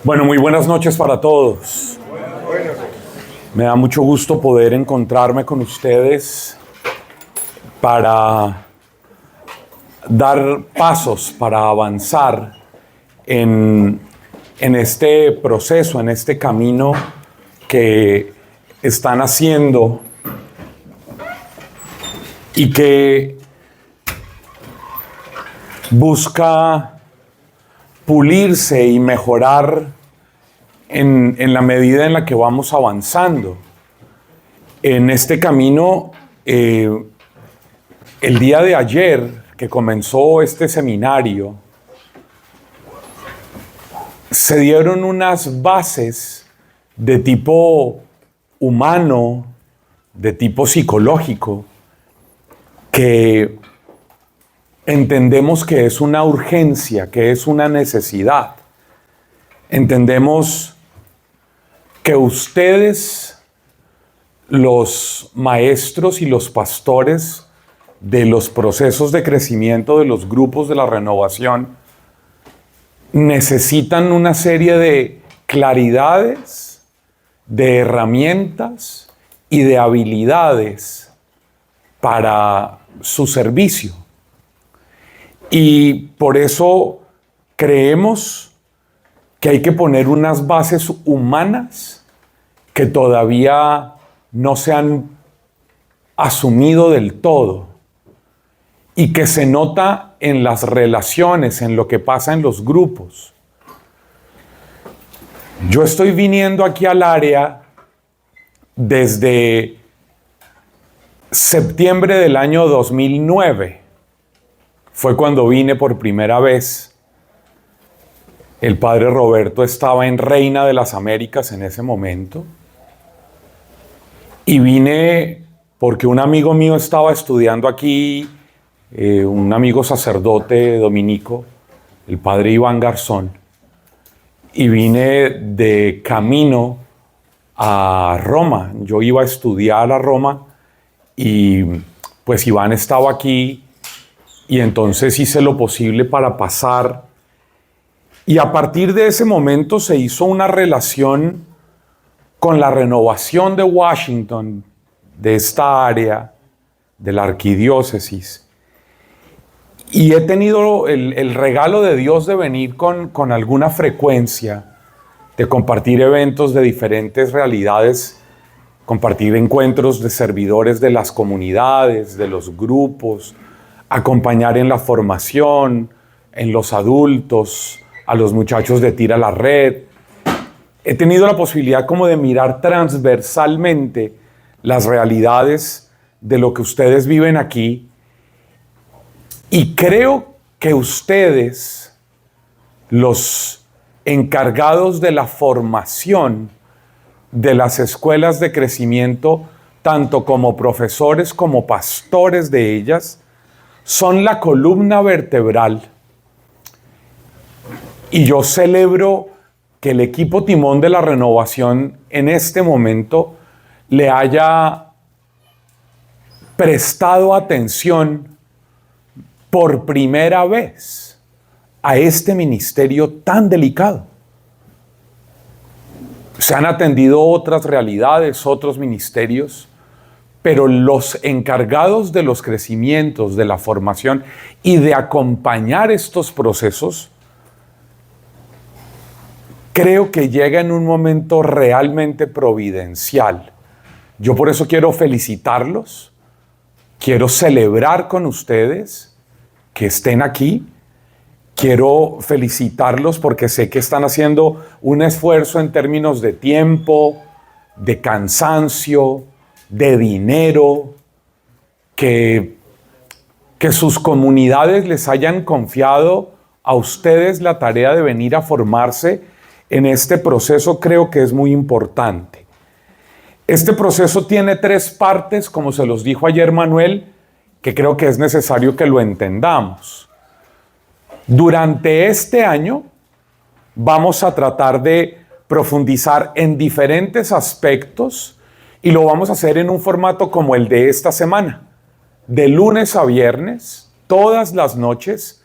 Bueno, muy buenas noches para todos. Me da mucho gusto poder encontrarme con ustedes para dar pasos, para avanzar en este proceso, en este camino que están haciendo y que busca pulirse y mejorar en la medida en la que vamos avanzando. En este camino, el día de ayer que comenzó este seminario, se dieron unas bases de tipo humano, de tipo psicológico, que entendemos que es una urgencia, que es una necesidad. Entendemos que ustedes, los maestros y los pastores de los procesos de crecimiento de los grupos de la renovación, necesitan una serie de claridades, de herramientas y de habilidades para su servicio. Y por eso creemos que hay que poner unas bases humanas que todavía no se han asumido del todo y que se nota en las relaciones, en lo que pasa en los grupos. Yo estoy viniendo aquí al área desde septiembre del año 2009. Fue cuando vine por primera vez. El padre Roberto estaba en Reina de las Américas en ese momento. Y vine porque un amigo mío estaba estudiando aquí, un amigo sacerdote dominico, el padre Iván Garzón. Y vine de camino a Roma. Yo iba a estudiar a Roma y pues Iván estaba aquí y entonces hice lo posible para pasar. Y a partir de ese momento se hizo una relación con la renovación de Washington, de esta área, de la arquidiócesis. Y he tenido el regalo de Dios de venir con alguna frecuencia, de compartir eventos de diferentes realidades, compartir encuentros de servidores de las comunidades, de los grupos, acompañar en la formación, en los adultos, a los muchachos de Tira la Red. He tenido la posibilidad como de mirar transversalmente las realidades de lo que ustedes viven aquí. Y creo que ustedes, los encargados de la formación de las escuelas de crecimiento, tanto como profesores como pastores de ellas, son la columna vertebral. Y yo celebro que el equipo timón de la renovación en este momento le haya prestado atención por primera vez a este ministerio tan delicado. Se han atendido otras realidades, otros ministerios, pero los encargados de los crecimientos, de la formación y de acompañar estos procesos, creo que llega en un momento realmente providencial. Yo por eso quiero felicitarlos, quiero celebrar con ustedes que estén aquí, quiero felicitarlos porque sé que están haciendo un esfuerzo en términos de tiempo, de cansancio, de dinero, que sus comunidades les hayan confiado a ustedes la tarea de venir a formarse en este proceso. Creo que es muy importante. Este proceso tiene 3 partes, como se los dijo ayer Manuel, que creo que es necesario que lo entendamos. Durante este año vamos a tratar de profundizar en diferentes aspectos y lo vamos a hacer en un formato como el de esta semana. De lunes a viernes, todas las noches,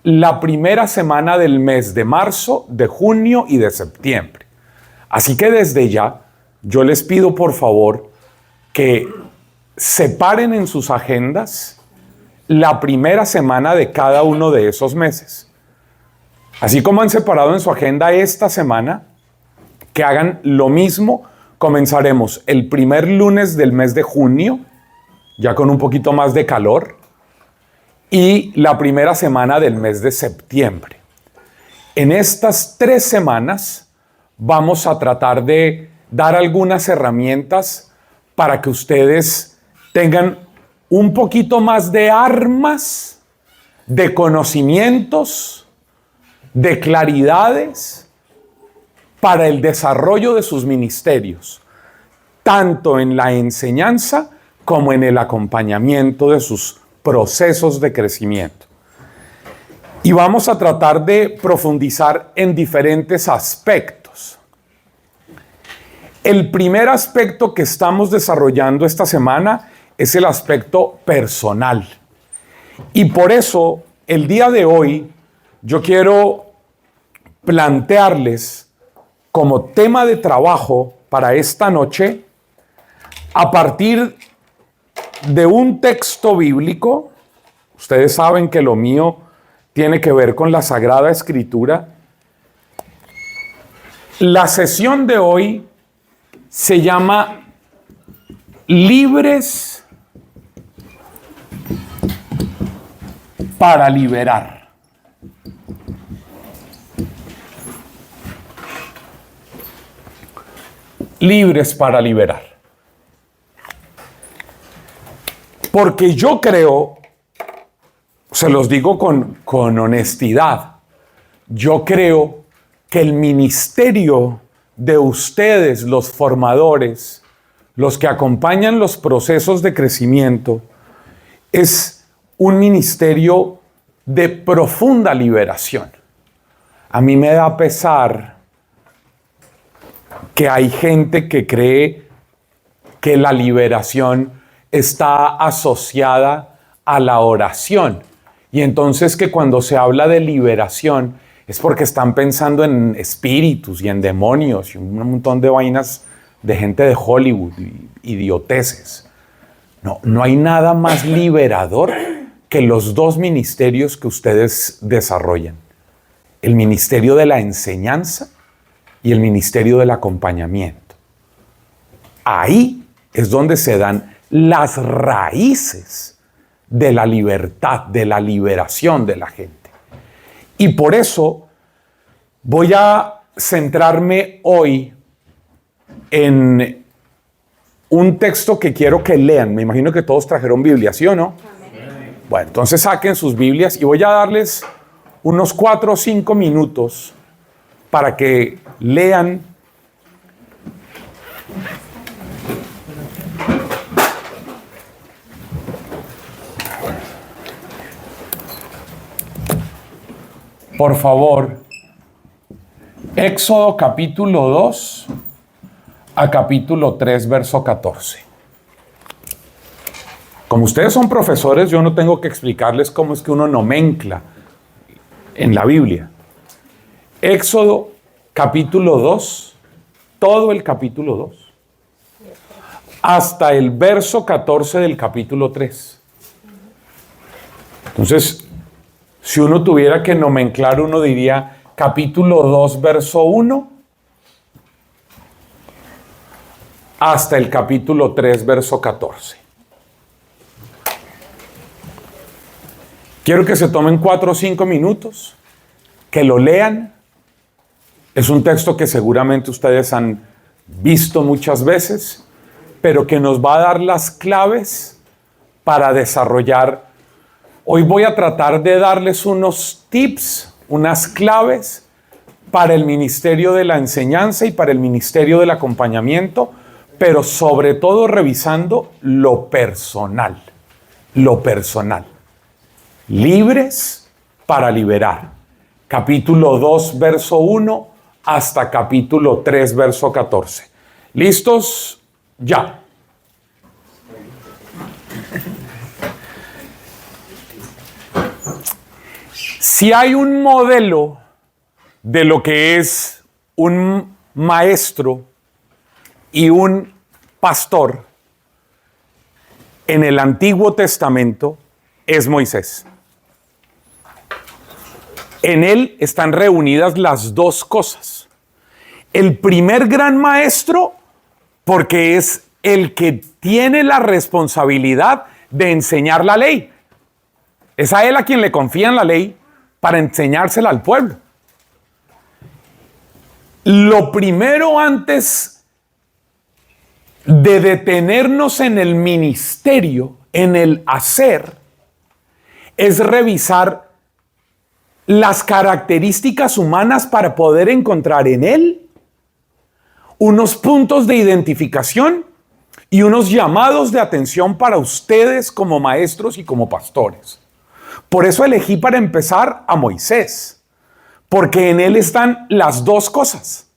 la primera semana del mes de marzo, de junio y de septiembre. Así que desde ya, yo les pido por favor que separen en sus agendas la primera semana de cada uno de esos meses. Así como han separado en su agenda esta semana, que hagan lo mismo. Comenzaremos el primer lunes del mes de junio, ya con un poquito más de calor, y la primera semana del mes de septiembre. En estas 3 semanas vamos a tratar de dar algunas herramientas para que ustedes tengan un poquito más de armas, de conocimientos, de claridades para el desarrollo de sus ministerios, tanto en la enseñanza como en el acompañamiento de sus procesos de crecimiento. Y vamos a tratar de profundizar en diferentes aspectos. El primer aspecto que estamos desarrollando esta semana es el aspecto personal. Y por eso, el día de hoy, yo quiero plantearles como tema de trabajo para esta noche, a partir de un texto bíblico. Ustedes saben que lo mío tiene que ver con la Sagrada Escritura. La sesión de hoy se llama Libres para liberar. Libres para liberar. Porque yo creo, se los digo con honestidad, yo creo que el ministerio de ustedes, los formadores, los que acompañan los procesos de crecimiento, es un ministerio de profunda liberación. A mí me da pesar que hay gente que cree que la liberación está asociada a la oración. Y entonces que cuando se habla de liberación es porque están pensando en espíritus y en demonios y un montón de vainas de gente de Hollywood, idioteces. No hay nada más liberador que los 2 ministerios que ustedes desarrollan. El ministerio de la enseñanza y el ministerio del acompañamiento. Ahí es donde se dan las raíces de la libertad, de la liberación de la gente. Y por eso voy a centrarme hoy en un texto que quiero que lean. Me imagino que todos trajeron Biblia, ¿sí o no? Amén. Bueno, entonces saquen sus Biblias y voy a darles unos 4 o 5 minutos para que lean por favor Éxodo capítulo 2 a capítulo 3 verso 14. Como ustedes son profesores, yo no tengo que explicarles cómo es que uno nomencla en la Biblia. Éxodo capítulo 2, todo el capítulo 2, hasta el verso 14 del capítulo 3. Entonces, si uno tuviera que nomenclar, uno diría capítulo 2, verso 1, hasta el capítulo 3, verso 14. Quiero que se tomen 4 o 5 minutos, que lo lean. Es un texto que seguramente ustedes han visto muchas veces, pero que nos va a dar las claves para desarrollar. Hoy voy a tratar de darles unos tips, unas claves para el ministerio de la enseñanza y para el ministerio del acompañamiento, pero sobre todo revisando lo personal. Lo personal. Libres para liberar. Capítulo 2, verso 1 hasta capítulo 3, verso 14. ¿Listos? Ya. Si hay un modelo de lo que es un maestro y un pastor en el Antiguo Testamento, es Moisés. En él están reunidas las dos cosas. El primer gran maestro, porque es el que tiene la responsabilidad de enseñar la ley. Es a él a quien le confían la ley para enseñársela al pueblo. Lo primero antes de detenernos en el ministerio, en el hacer, es revisar las características humanas para poder encontrar en él unos puntos de identificación y unos llamados de atención para ustedes como maestros y como pastores. Por eso elegí para empezar a Moisés, porque en él están las dos cosas: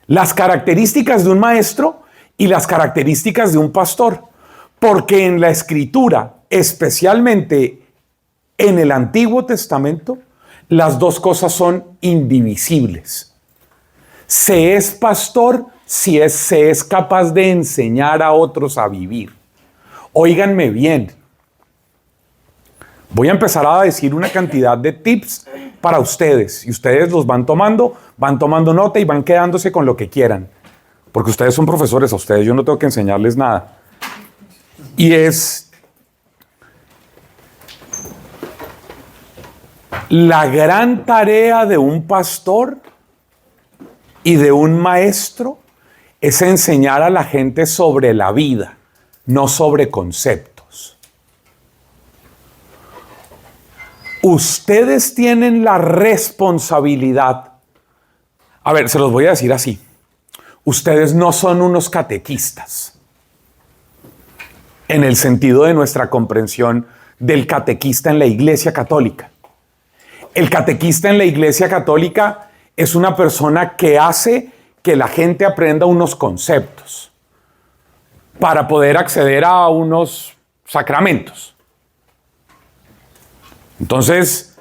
las características de un maestro y las características de un pastor. Porque en la Escritura, especialmente en el Antiguo Testamento, las dos cosas son indivisibles. Se es pastor si se es capaz de enseñar a otros a vivir. Óiganme bien. Voy a empezar a decir una cantidad de tips para ustedes. Y ustedes los van tomando nota y van quedándose con lo que quieran. Porque ustedes son profesores, a ustedes yo no tengo que enseñarles nada. Y es la gran tarea de un pastor y de un maestro, es enseñar a la gente sobre la vida, no sobre conceptos. Ustedes tienen la responsabilidad. A ver, se los voy a decir así. Ustedes no son unos catequistas, en el sentido de nuestra comprensión del catequista en la Iglesia Católica. El catequista en la Iglesia Católica es una persona que hace que la gente aprenda unos conceptos para poder acceder a unos sacramentos. Entonces,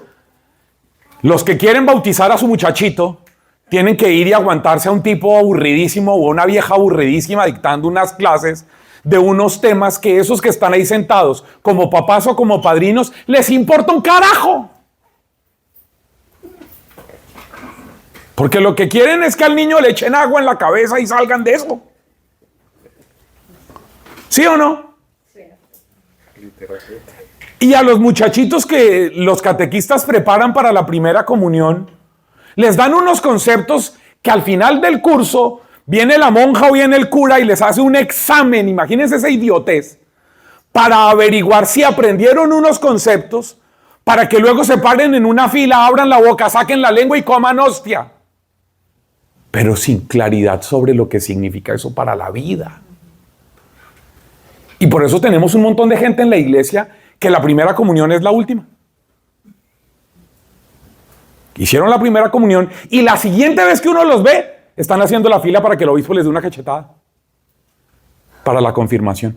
los que quieren bautizar a su muchachito tienen que ir y aguantarse a un tipo aburridísimo o una vieja aburridísima dictando unas clases de unos temas que esos que están ahí sentados como papás o como padrinos les importa un carajo. Porque lo que quieren es que al niño le echen agua en la cabeza y salgan de eso. ¿Sí o no? Sí. Y a los muchachitos que los catequistas preparan para la primera comunión, les dan unos conceptos que al final del curso viene la monja o viene el cura y les hace un examen, imagínense esa idiotez, para averiguar si aprendieron unos conceptos, para que luego se paren en una fila, abran la boca, saquen la lengua y coman hostia. Pero sin claridad sobre lo que significa eso para la vida. Y por eso tenemos un montón de gente en la iglesia que la primera comunión es la última. Hicieron la primera comunión y la siguiente vez que uno los ve, están haciendo la fila para que el obispo les dé una cachetada para la confirmación.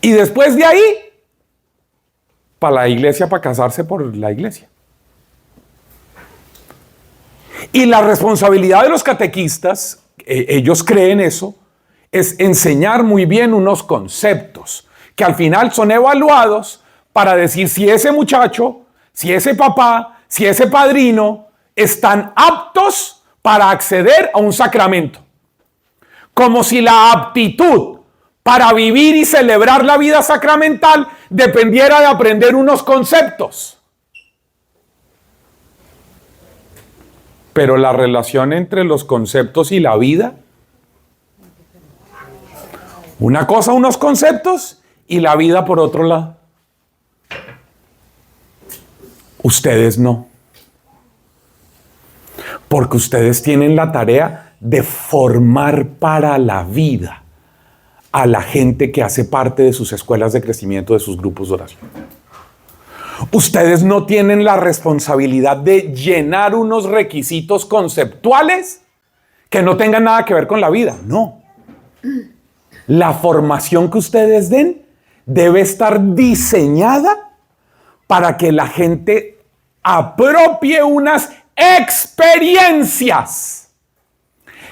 Y después de ahí, para la iglesia, para casarse por la iglesia. Y la responsabilidad de los catequistas, ellos creen eso, es enseñar muy bien unos conceptos que al final son evaluados para decir si ese muchacho, si ese papá, si ese padrino están aptos para acceder a un sacramento. Como si la aptitud para vivir y celebrar la vida sacramental dependiera de aprender unos conceptos. Pero la relación entre los conceptos y la vida, una cosa, unos conceptos, y la vida por otro lado. Ustedes no. Porque ustedes tienen la tarea de formar para la vida a la gente que hace parte de sus escuelas de crecimiento, de sus grupos de oración. Ustedes no tienen la responsabilidad de llenar unos requisitos conceptuales que no tengan nada que ver con la vida. No. La formación que ustedes den debe estar diseñada para que la gente apropie unas experiencias,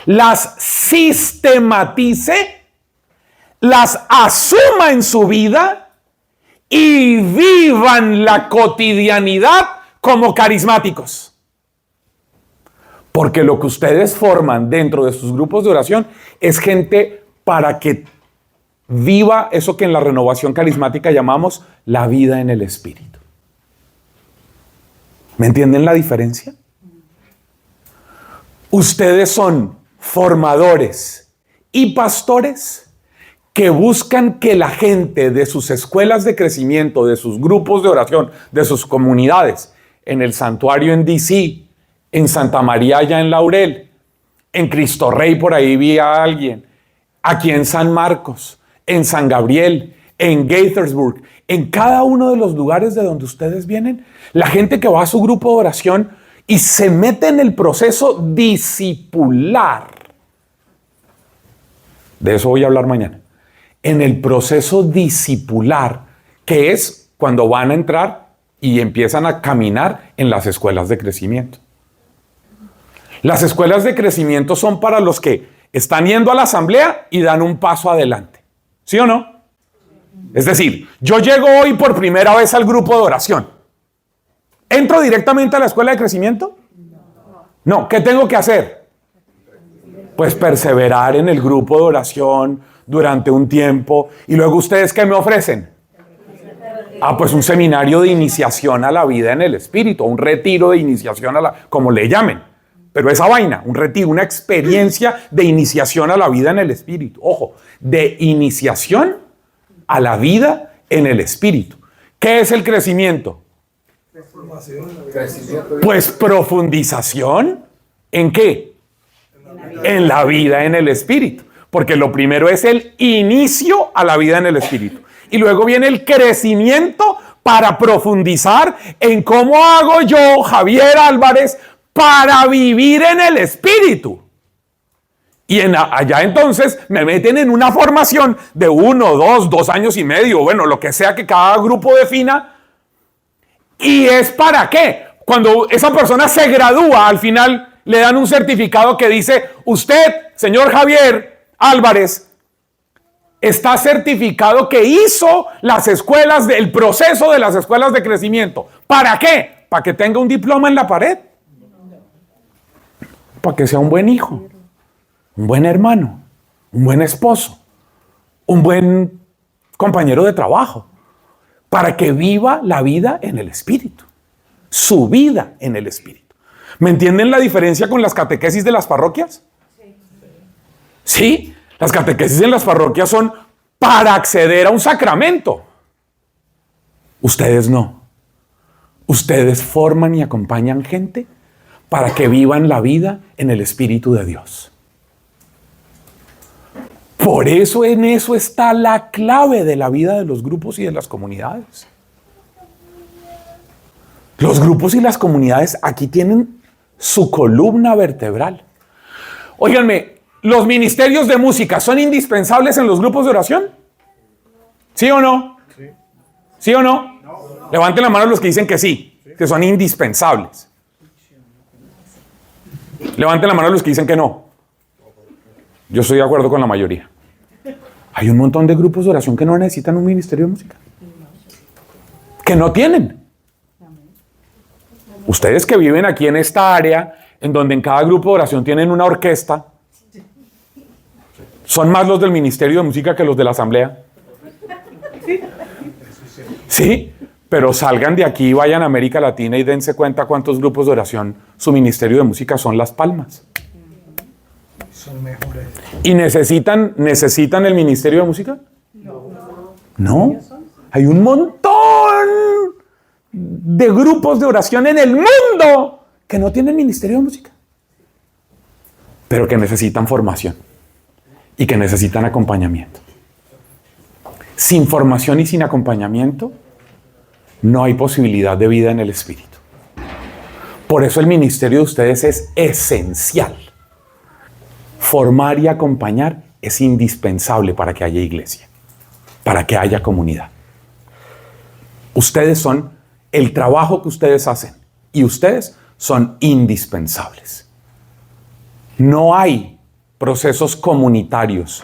las sistematice, las asuma en su vida y vivan la cotidianidad como carismáticos. Porque lo que ustedes forman dentro de sus grupos de oración es gente para que viva eso que en la renovación carismática llamamos la vida en el Espíritu. ¿Me entienden la diferencia? Ustedes son formadores y pastores que buscan que la gente de sus escuelas de crecimiento, de sus grupos de oración, de sus comunidades, en el santuario en DC, en Santa María allá en Laurel, en Cristo Rey por ahí vi a alguien, aquí en San Marcos, en San Gabriel, en Gaithersburg, en cada uno de los lugares de donde ustedes vienen, la gente que va a su grupo de oración y se mete en el proceso discipular. De eso voy a hablar mañana. En el proceso discipular, que es cuando van a entrar y empiezan a caminar en las escuelas de crecimiento. Las escuelas de crecimiento son para los que están yendo a la asamblea y dan un paso adelante. ¿Sí o no? Es decir, yo llego hoy por primera vez al grupo de oración. ¿Entro directamente a la escuela de crecimiento? No. ¿Qué tengo que hacer? Pues perseverar en el grupo de oración durante un tiempo. ¿Y luego ustedes qué me ofrecen? Pues un seminario de iniciación a la vida en el Espíritu, un retiro de iniciación a la, como le llamen. Pero esa vaina, un retiro, una experiencia de iniciación a la vida en el Espíritu. Ojo, de iniciación a la vida en el Espíritu. ¿Qué es el crecimiento? Pues profundización. ¿En qué? En la vida en el Espíritu. Porque lo primero es el inicio a la vida en el Espíritu. Y luego viene el crecimiento para profundizar en cómo hago yo, Javier Álvarez, para vivir en el Espíritu. Y allá entonces me meten en una formación de 1, 2 años y medio, bueno, lo que sea que cada grupo defina. ¿Y es para qué? Cuando esa persona se gradúa, al final le dan un certificado que dice, usted, señor Javier Álvarez, está certificado que hizo las escuelas, el proceso de las escuelas de crecimiento. ¿Para qué? ¿Para que tenga un diploma en la pared? Para que sea un buen hijo, un buen hermano, un buen esposo, un buen compañero de trabajo, para que viva la vida en el Espíritu, su vida en el Espíritu. ¿Me entienden la diferencia con las catequesis de las parroquias? Sí, las catequesis en las parroquias son para acceder a un sacramento. Ustedes no. Ustedes forman y acompañan gente para que vivan la vida en el Espíritu de Dios. Por eso en eso está la clave de la vida de los grupos y de las comunidades. Los grupos y las comunidades aquí tienen su columna vertebral. Óiganme, ¿los ministerios de música son indispensables en los grupos de oración? ¿Sí o no? Sí. ¿Sí o no? No. Levanten la mano los que dicen que sí, que son indispensables. Levanten la mano los que dicen que no. Yo estoy de acuerdo con la mayoría. Hay un montón de grupos de oración que no necesitan un ministerio de música. Que no tienen. Ustedes que viven aquí en esta área, en donde en cada grupo de oración tienen una orquesta, ¿son más los del ministerio de música que los de la asamblea? Sí, pero salgan de aquí, vayan a América Latina y dense cuenta cuántos grupos de oración su ministerio de música son Las Palmas. Son mejores. ¿Y necesitan el ministerio de música? No. Hay un montón de grupos de oración en el mundo que no tienen ministerio de música, pero que necesitan formación y que necesitan acompañamiento. Sin formación y sin acompañamiento no hay posibilidad de vida en el Espíritu. Por eso el ministerio de ustedes es esencial. Formar y acompañar es indispensable para que haya iglesia, para que haya comunidad. Ustedes son el trabajo que ustedes hacen y ustedes son indispensables. No hay procesos comunitarios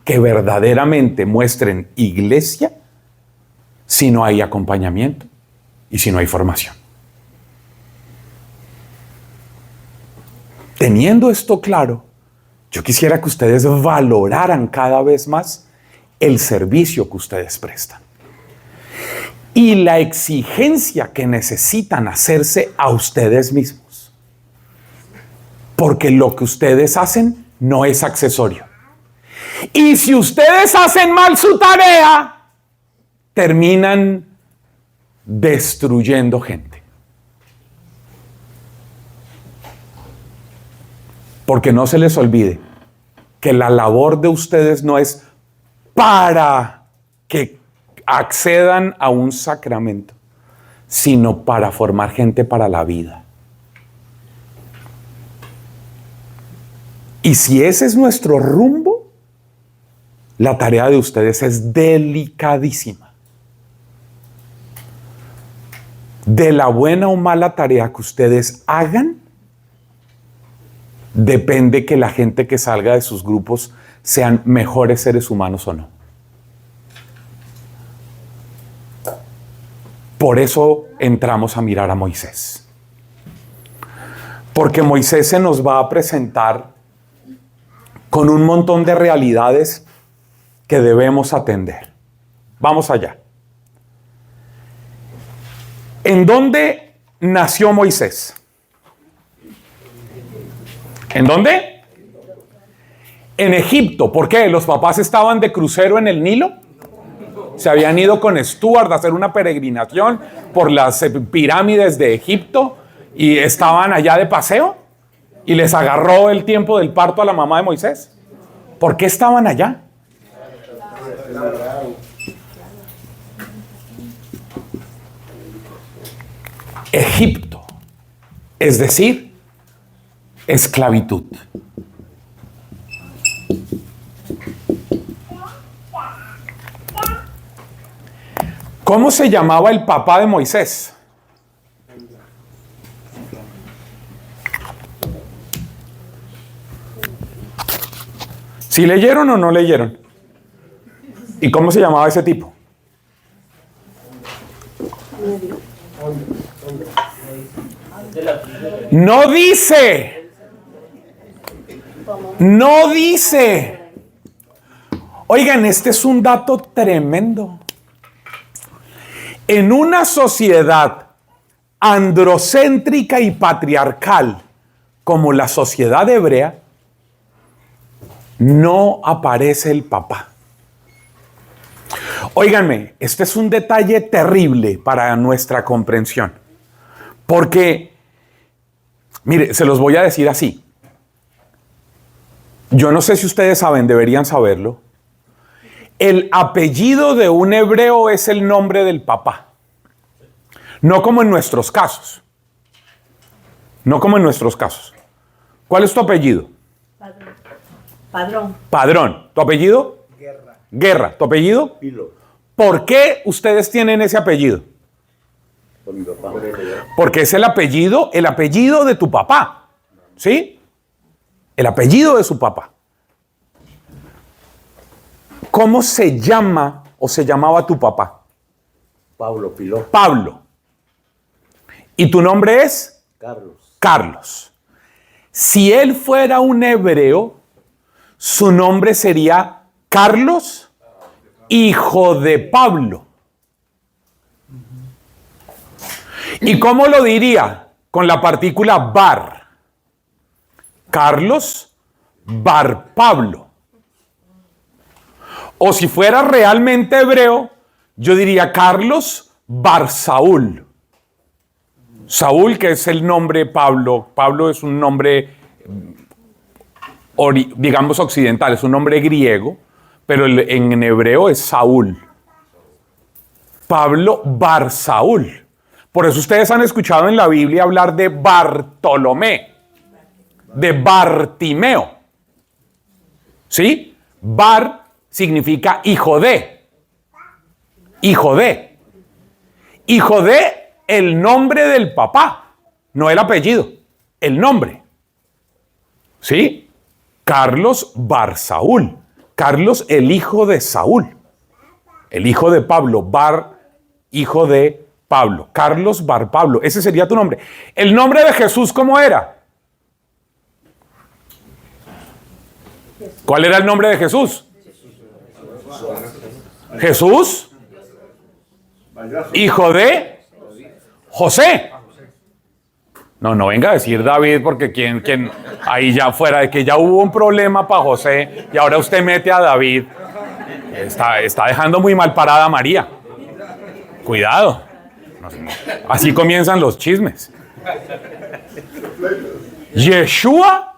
que verdaderamente muestren iglesia si no hay acompañamiento y si no hay formación. Teniendo esto claro, yo quisiera que ustedes valoraran cada vez más el servicio que ustedes prestan y la exigencia que necesitan hacerse a ustedes mismos. Porque lo que ustedes hacen no es accesorio. Y si ustedes hacen mal su tarea, terminan destruyendo gente. Porque no se les olvide que la labor de ustedes no es para que accedan a un sacramento, sino para formar gente para la vida. Y si ese es nuestro rumbo, la tarea de ustedes es delicadísima. De la buena o mala tarea que ustedes hagan, depende que la gente que salga de sus grupos sean mejores seres humanos o no. Por eso entramos a mirar a Moisés. Porque Moisés se nos va a presentar con un montón de realidades que debemos atender. Vamos allá. ¿En dónde nació Moisés? ¿En dónde? En Egipto. ¿Por qué? ¿Los papás estaban de crucero en el Nilo? Se habían ido con Stuart a hacer una peregrinación por las pirámides de Egipto y estaban allá de paseo y les agarró el tiempo del parto a la mamá de Moisés. ¿Por qué estaban allá? Egipto, es decir, esclavitud. ¿Cómo se llamaba el papá de Moisés? ¿Sí leyeron o no leyeron? ¿Y cómo se llamaba ese tipo? No dice. No dice. Oigan, este es un dato tremendo. En una sociedad androcéntrica y patriarcal como la sociedad hebrea, no aparece el papá. Óiganme, este es un detalle terrible para nuestra comprensión. Porque, mire, se los voy a decir así. Yo no sé si ustedes saben, deberían saberlo. El apellido de un hebreo es el nombre del papá. No como en nuestros casos. No como en nuestros casos. ¿Cuál es tu apellido? Padrón. Padrón. ¿Tu apellido? Guerra. Guerra. ¿Tu apellido? Pilo. ¿Por qué ustedes tienen ese apellido? Por mi papá. Porque es el apellido de tu papá. ¿Sí? El apellido de su papá. ¿Cómo se llama o se llamaba tu papá? Pablo Pilo. Pablo. ¿Y tu nombre es? Carlos. Carlos. Si él fuera un hebreo, su nombre sería Carlos, hijo de Pablo. ¿Y cómo lo diría? Con la partícula bar. Carlos bar Pablo. O si fuera realmente hebreo, yo diría Carlos bar Saúl. Saúl, que es el nombre Pablo. Pablo es un nombre, digamos, occidental, es un nombre griego, pero en hebreo es Saúl. Pablo bar Saúl. Por eso ustedes han escuchado en la Biblia hablar de Bartolomé, de Bartimeo. ¿Sí? Bar significa hijo de. Hijo de. Hijo de el nombre del papá, no el apellido, el nombre. ¿Sí? Carlos Barsaúl. Carlos, el hijo de Saúl. El hijo de Pablo. Hijo de Pablo. Carlos Bar Pablo. Ese sería tu nombre. ¿El nombre de Jesús cómo era? ¿Cuál era el nombre de Jesús? Jesús, hijo de José. No venga a decir David, porque quien ahí ya fuera de que ya hubo un problema para José y ahora usted mete a David. Está dejando muy mal parada a María. Cuidado. Así comienzan los chismes. Yeshua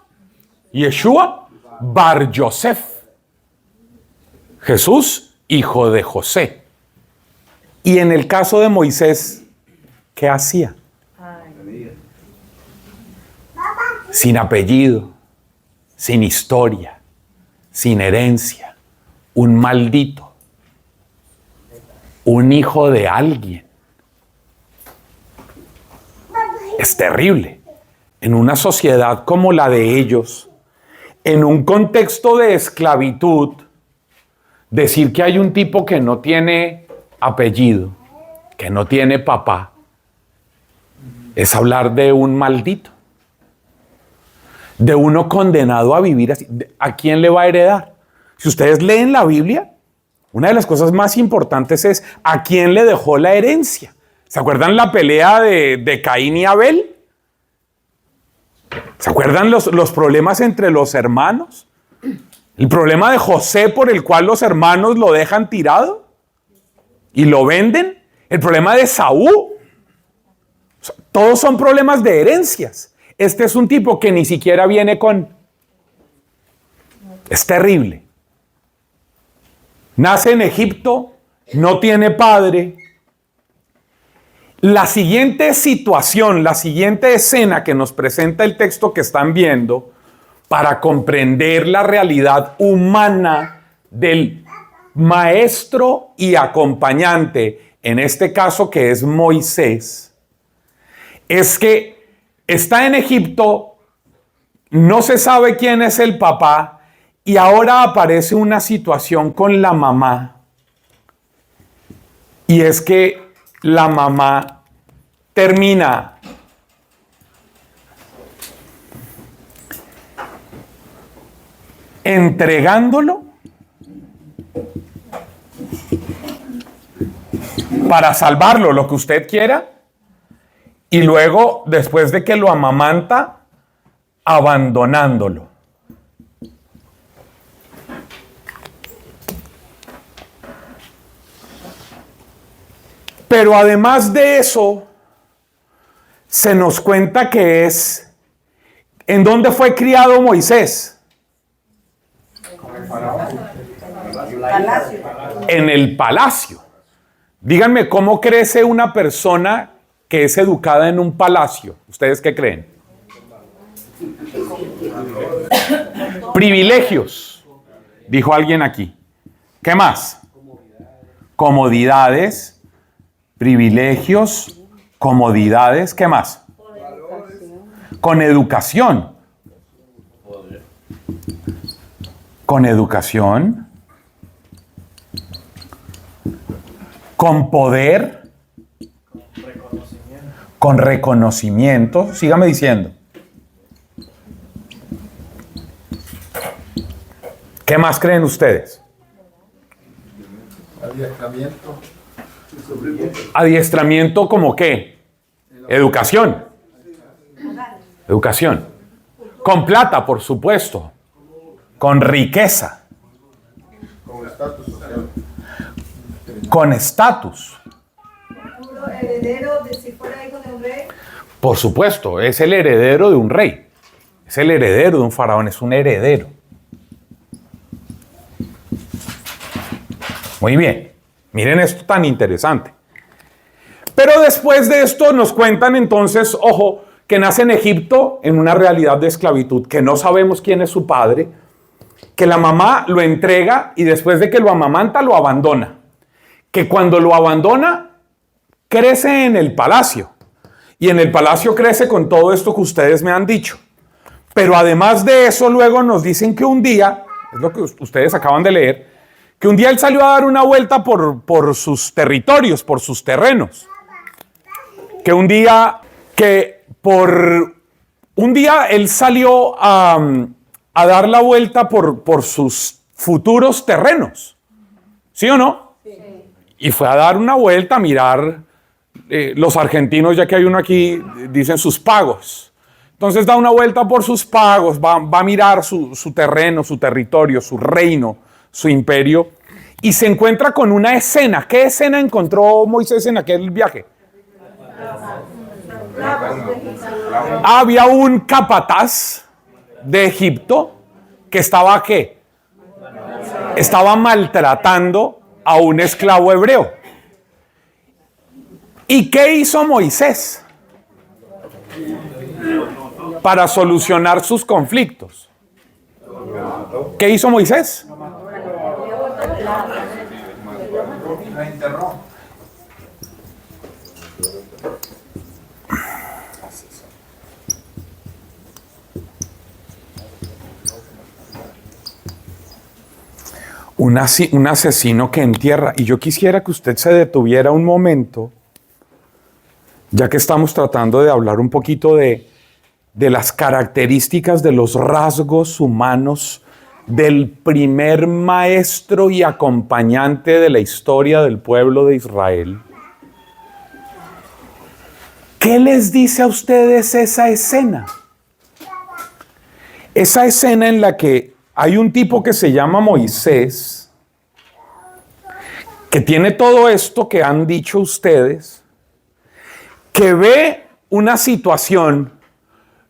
Bar Yosef. Jesús, hijo de José. Y en el caso de Moisés, ¿qué hacía? Sin apellido, sin historia, sin herencia, un maldito, un hijo de alguien. Es terrible. En una sociedad como la de ellos, en un contexto de esclavitud, decir que hay un tipo que no tiene apellido, que no tiene papá, es hablar de un maldito, de uno condenado a vivir así. ¿A quién le va a heredar? Si ustedes leen la Biblia, una de las cosas más importantes es ¿a quién le dejó la herencia? ¿Se acuerdan la pelea de Caín y Abel? ¿Se acuerdan los problemas entre los hermanos? El problema de José por el cual los hermanos lo dejan tirado y lo venden. El problema de Saúl. O sea, todos son problemas de herencias. Este es un tipo que ni siquiera viene con... Es terrible. Nace en Egipto, no tiene padre. La siguiente situación, la siguiente escena que nos presenta el texto que están viendo, para comprender la realidad humana del maestro y acompañante, en este caso que es Moisés, es que está en Egipto, no se sabe quién es el papá, y ahora aparece una situación con la mamá. Y es que la mamá termina entregándolo para salvarlo, lo que usted quiera, y luego, después de que lo amamanta, abandonándolo. Pero además de eso, se nos cuenta que es ¿en dónde fue criado Moisés? En el palacio. Díganme, ¿cómo crece una persona que es educada en un palacio? ¿Ustedes qué creen? Privilegios, dijo alguien aquí. ¿Qué más? Comodidades, privilegios, comodidades, ¿qué más? Con educación. Con educación. Con poder. Con reconocimiento. Sígame diciendo. ¿Qué más creen ustedes? Adiestramiento. Adiestramiento como qué? Educación. Educación. Con plata, por supuesto. Con riqueza. Con estatus social. Con estatus. Heredero de si fuera hijo de un rey. Por supuesto, es el heredero de un rey. Es el heredero de un faraón, es un heredero. Muy bien. Miren esto tan interesante. Pero después de esto nos cuentan entonces, ojo, que nace en Egipto en una realidad de esclavitud, que no sabemos quién es su padre, que la mamá lo entrega y después de que lo amamanta lo abandona. Que cuando lo abandona, crece en el palacio. Y en el palacio crece con todo esto que ustedes me han dicho. Pero además de eso, luego nos dicen que un día, es lo que ustedes acaban de leer, que un día él salió a dar una vuelta por sus territorios, por sus terrenos. Que un día él salió a dar la vuelta por sus futuros terrenos. ¿Sí o no? Sí. Y fue a dar una vuelta a mirar, los argentinos, ya que hay uno aquí, dicen sus pagos. Entonces da una vuelta por sus pagos, va a mirar su terreno, su territorio, su reino, su imperio, y se encuentra con una escena. ¿Qué escena encontró Moisés en aquel viaje? Había un capataz de Egipto que estaba, ¿qué? Estaba maltratando a un esclavo hebreo. ¿Y qué hizo Moisés para solucionar sus conflictos? ¿Qué hizo Moisés? La enterró. Un asesino que entierra. Y yo quisiera que usted se detuviera un momento, ya que estamos tratando de hablar un poquito de las características de los rasgos humanos del primer maestro y acompañante de la historia del pueblo de Israel. ¿Qué les dice a ustedes esa escena? Esa escena en la que hay un tipo que se llama Moisés, que tiene todo esto que han dicho ustedes, que ve una situación,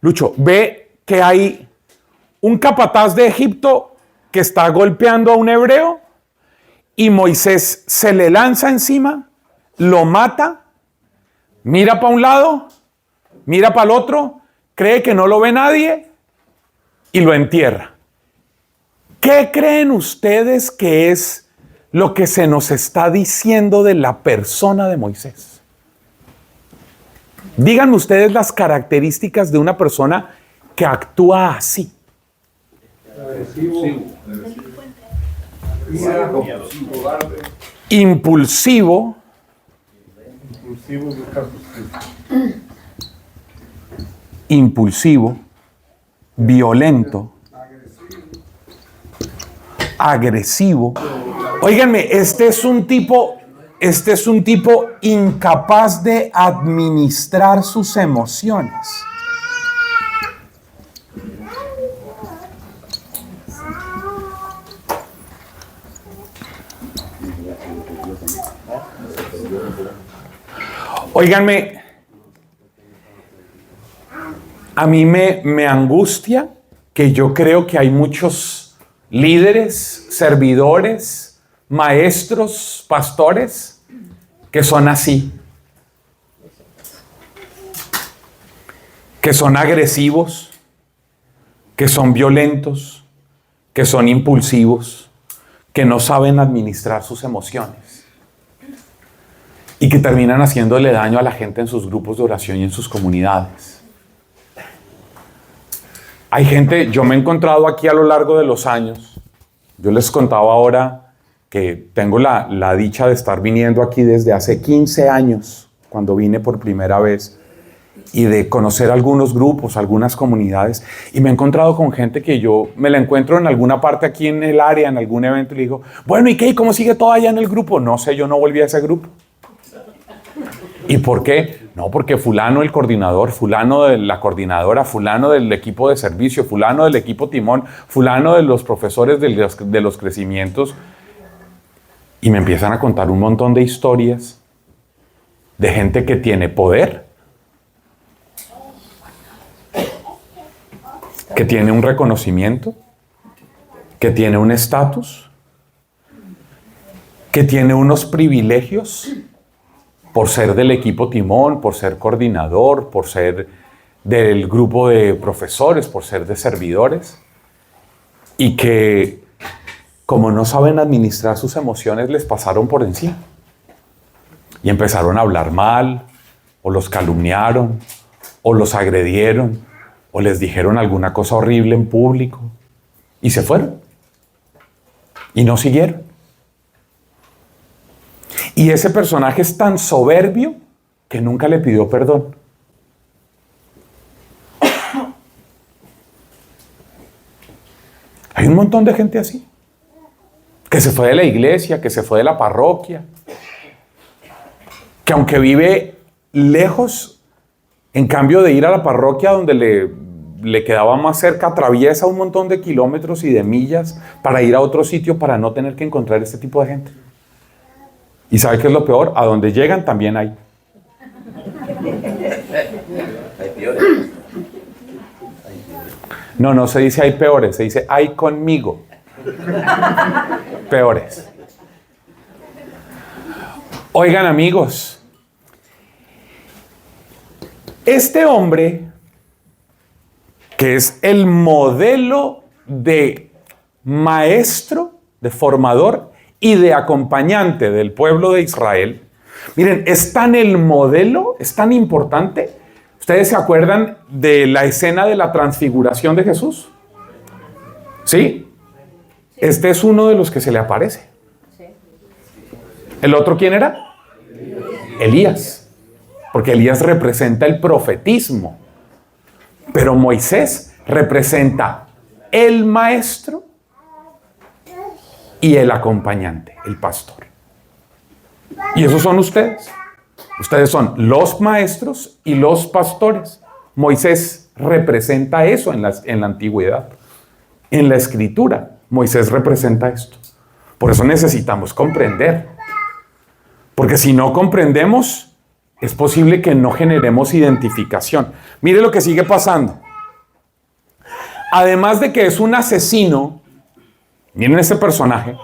Lucho, ve que hay un capataz de Egipto que está golpeando a un hebreo y Moisés se le lanza encima, lo mata, mira para un lado, mira para el otro, cree que no lo ve nadie y lo entierra. ¿Qué creen ustedes que es lo que se nos está diciendo de la persona de Moisés? Díganme ustedes las características de una persona que actúa así. Impulsivo. Impulsivo. Violento. Agresivo. Óiganme, este es un tipo incapaz de administrar sus emociones. Óiganme, a mí me angustia que yo creo que hay muchos líderes, servidores, maestros, pastores, que son así, que son agresivos, que son violentos, que son impulsivos, que no saben administrar sus emociones y que terminan haciéndole daño a la gente en sus grupos de oración y en sus comunidades. Hay gente, yo me he encontrado aquí a lo largo de los años, yo les contaba ahora que tengo la dicha de estar viniendo aquí desde hace 15 años, cuando vine por primera vez, y de conocer algunos grupos, algunas comunidades, y me he encontrado con gente que yo me la encuentro en alguna parte aquí en el área, en algún evento, y le digo, bueno, ¿y qué? ¿Cómo sigue todo allá en el grupo? No sé, yo no volví a ese grupo. ¿Y por qué? No, porque fulano el coordinador, fulano de la coordinadora, fulano del equipo de servicio, fulano del equipo timón, fulano de los profesores de los crecimientos. Y me empiezan a contar un montón de historias de gente que tiene poder, que tiene un reconocimiento, que tiene un estatus, que tiene unos privilegios por ser del equipo timón, por ser coordinador, por ser del grupo de profesores, por ser de servidores, y que como no saben administrar sus emociones les pasaron por encima. Y empezaron a hablar mal, o los calumniaron, o los agredieron, o les dijeron alguna cosa horrible en público. Y se fueron. Y no siguieron. Y ese personaje es tan soberbio que nunca le pidió perdón. Hay un montón de gente así, que se fue de la iglesia, que se fue de la parroquia, que aunque vive lejos, en cambio de ir a la parroquia donde le quedaba más cerca, atraviesa un montón de kilómetros y de millas para ir a otro sitio para no tener que encontrar este tipo de gente. ¿Y sabe qué es lo peor? A donde llegan también hay. Hay peores. No se dice hay peores, se dice hay conmigo. Peores. Oigan, amigos, este hombre, que es el modelo de maestro, de formador y de acompañante del pueblo de Israel, miren, es tan el modelo, es tan importante. ¿Ustedes se acuerdan de la escena de la transfiguración de Jesús? ¿Sí? Este es uno de los que se le aparece. ¿El otro quién era? Elías. Porque Elías representa el profetismo. Pero Moisés representa el maestro y el acompañante, el pastor. Y esos son ustedes. Ustedes son los maestros y los pastores. Moisés representa eso en la antigüedad. En la escritura, Moisés representa esto. Por eso necesitamos comprender. Porque si no comprendemos, es posible que no generemos identificación. Mire lo que sigue pasando. Además de que es un asesino, miren ese personaje.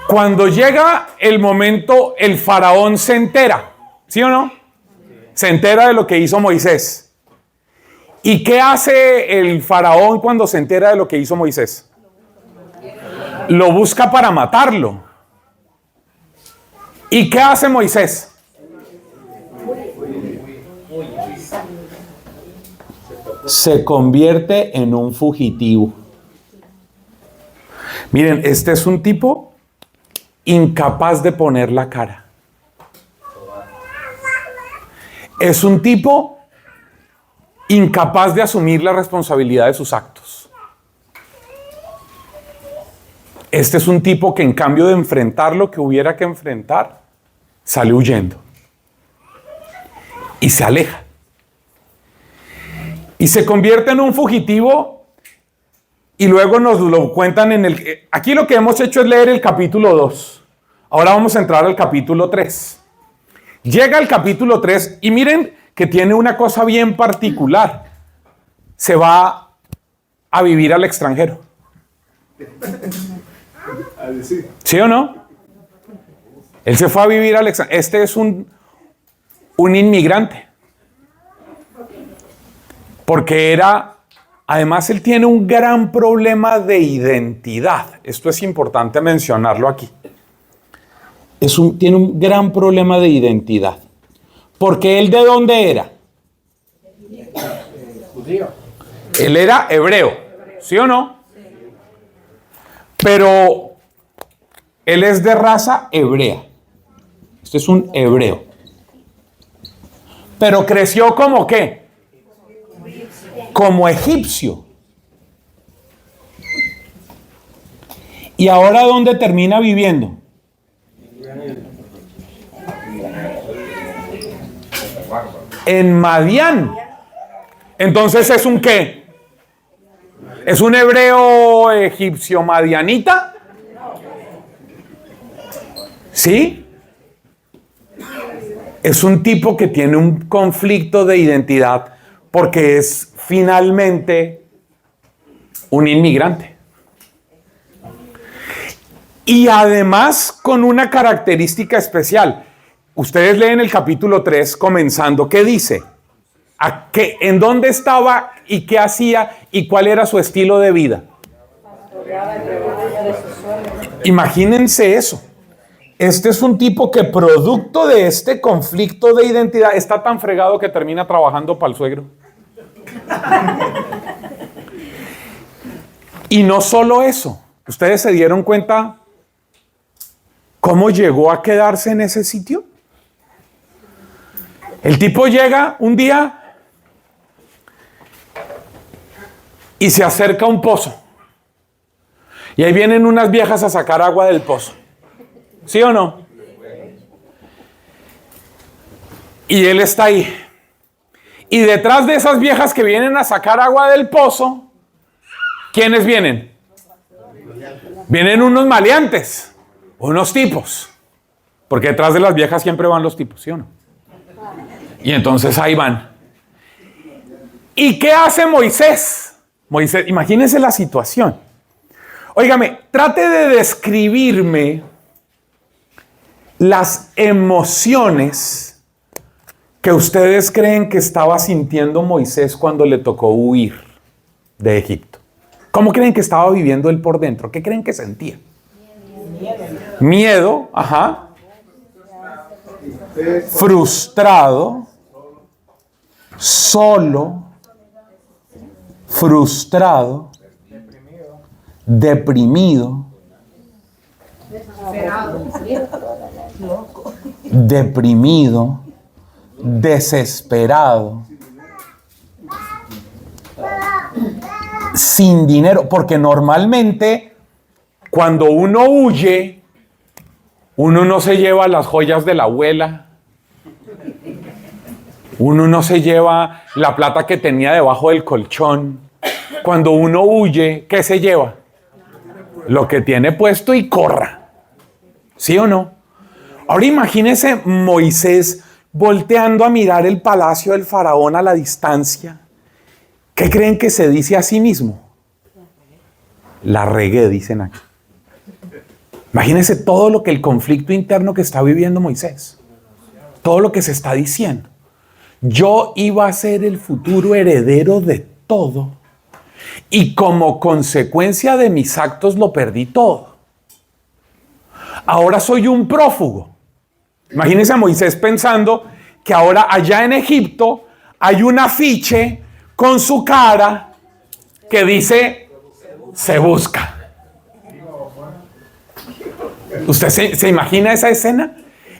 Cuando llega el momento, el faraón se entera, ¿sí o no? Se entera de lo que hizo Moisés. ¿Y qué hace el faraón cuando se entera de lo que hizo Moisés? Lo busca para matarlo. ¿Y qué hace Moisés? Se convierte en un fugitivo. Miren, este es un tipo incapaz de poner la cara. Es un tipo incapaz de asumir la responsabilidad de sus actos. Este es un tipo que en cambio de enfrentar lo que hubiera que enfrentar, sale huyendo. Y se aleja. Y se convierte en un fugitivo. Y luego nos lo cuentan en el... Aquí lo que hemos hecho es leer el capítulo 2. Ahora vamos a entrar al capítulo 3. Llega el capítulo 3 y miren que tiene una cosa bien particular. Se va a vivir al extranjero. ¿Sí o no? Él se fue a vivir al extranjero. Este es un inmigrante. Porque además él tiene un gran problema de identidad. Esto es importante mencionarlo aquí. Tiene un gran problema de identidad. Porque él, ¿de dónde era? Judío. Él era hebreo, ¿sí o no? Pero él es de raza hebrea. Este es un hebreo. Pero creció como ¿qué? Como egipcio. ¿Y ahora dónde termina viviendo? En Madián. Entonces es un ¿qué? ¿Es un hebreo egipcio madianita? ¿Sí? Es un tipo que tiene un conflicto de identidad porque es finalmente un inmigrante. Y además con una característica especial. Ustedes leen el capítulo 3 comenzando. ¿Qué dice? ¿En dónde estaba y qué hacía y cuál era su estilo de vida? Imagínense eso. este es un tipo que producto de este conflicto de identidad está tan fregado que termina trabajando para el suegro. Y no solo eso, ¿ustedes se dieron cuenta cómo llegó a quedarse en ese sitio? El tipo llega un día y se acerca a un pozo. Y ahí vienen unas viejas a sacar agua del pozo. ¿Sí o no? Y él está ahí. Y detrás de esas viejas que vienen a sacar agua del pozo, ¿quiénes vienen? Vienen unos maleantes, unos tipos. Porque detrás de las viejas siempre van los tipos, ¿sí o no? Y entonces ahí van. ¿Y qué hace Moisés? Moisés, imagínense la situación. Óigame, trate de describirme las emociones que ustedes creen que estaba sintiendo Moisés cuando le tocó huir de Egipto. ¿Cómo creen que estaba viviendo él por dentro? ¿Qué creen que sentía? Miedo, ajá. Frustrado, solo, frustrado, deprimido, desesperado, sin dinero, porque normalmente cuando uno huye, uno no se lleva las joyas de la abuela, uno no se lleva la plata que tenía debajo del colchón. Cuando uno huye, ¿qué se lleva? Lo que tiene puesto y corra. ¿Sí o no? Ahora imagínese Moisés volteando a mirar el palacio del faraón a la distancia. ¿Qué creen que se dice a sí mismo? La regué, dicen aquí. Imagínense todo lo que el conflicto interno que está viviendo Moisés. Todo lo que se está diciendo. Yo iba a ser el futuro heredero de todo. Y como consecuencia de mis actos lo perdí todo. Ahora soy un prófugo. Imagínense a Moisés pensando que ahora allá en Egipto hay un afiche con su cara que dice, se busca. ¿Usted se imagina esa escena?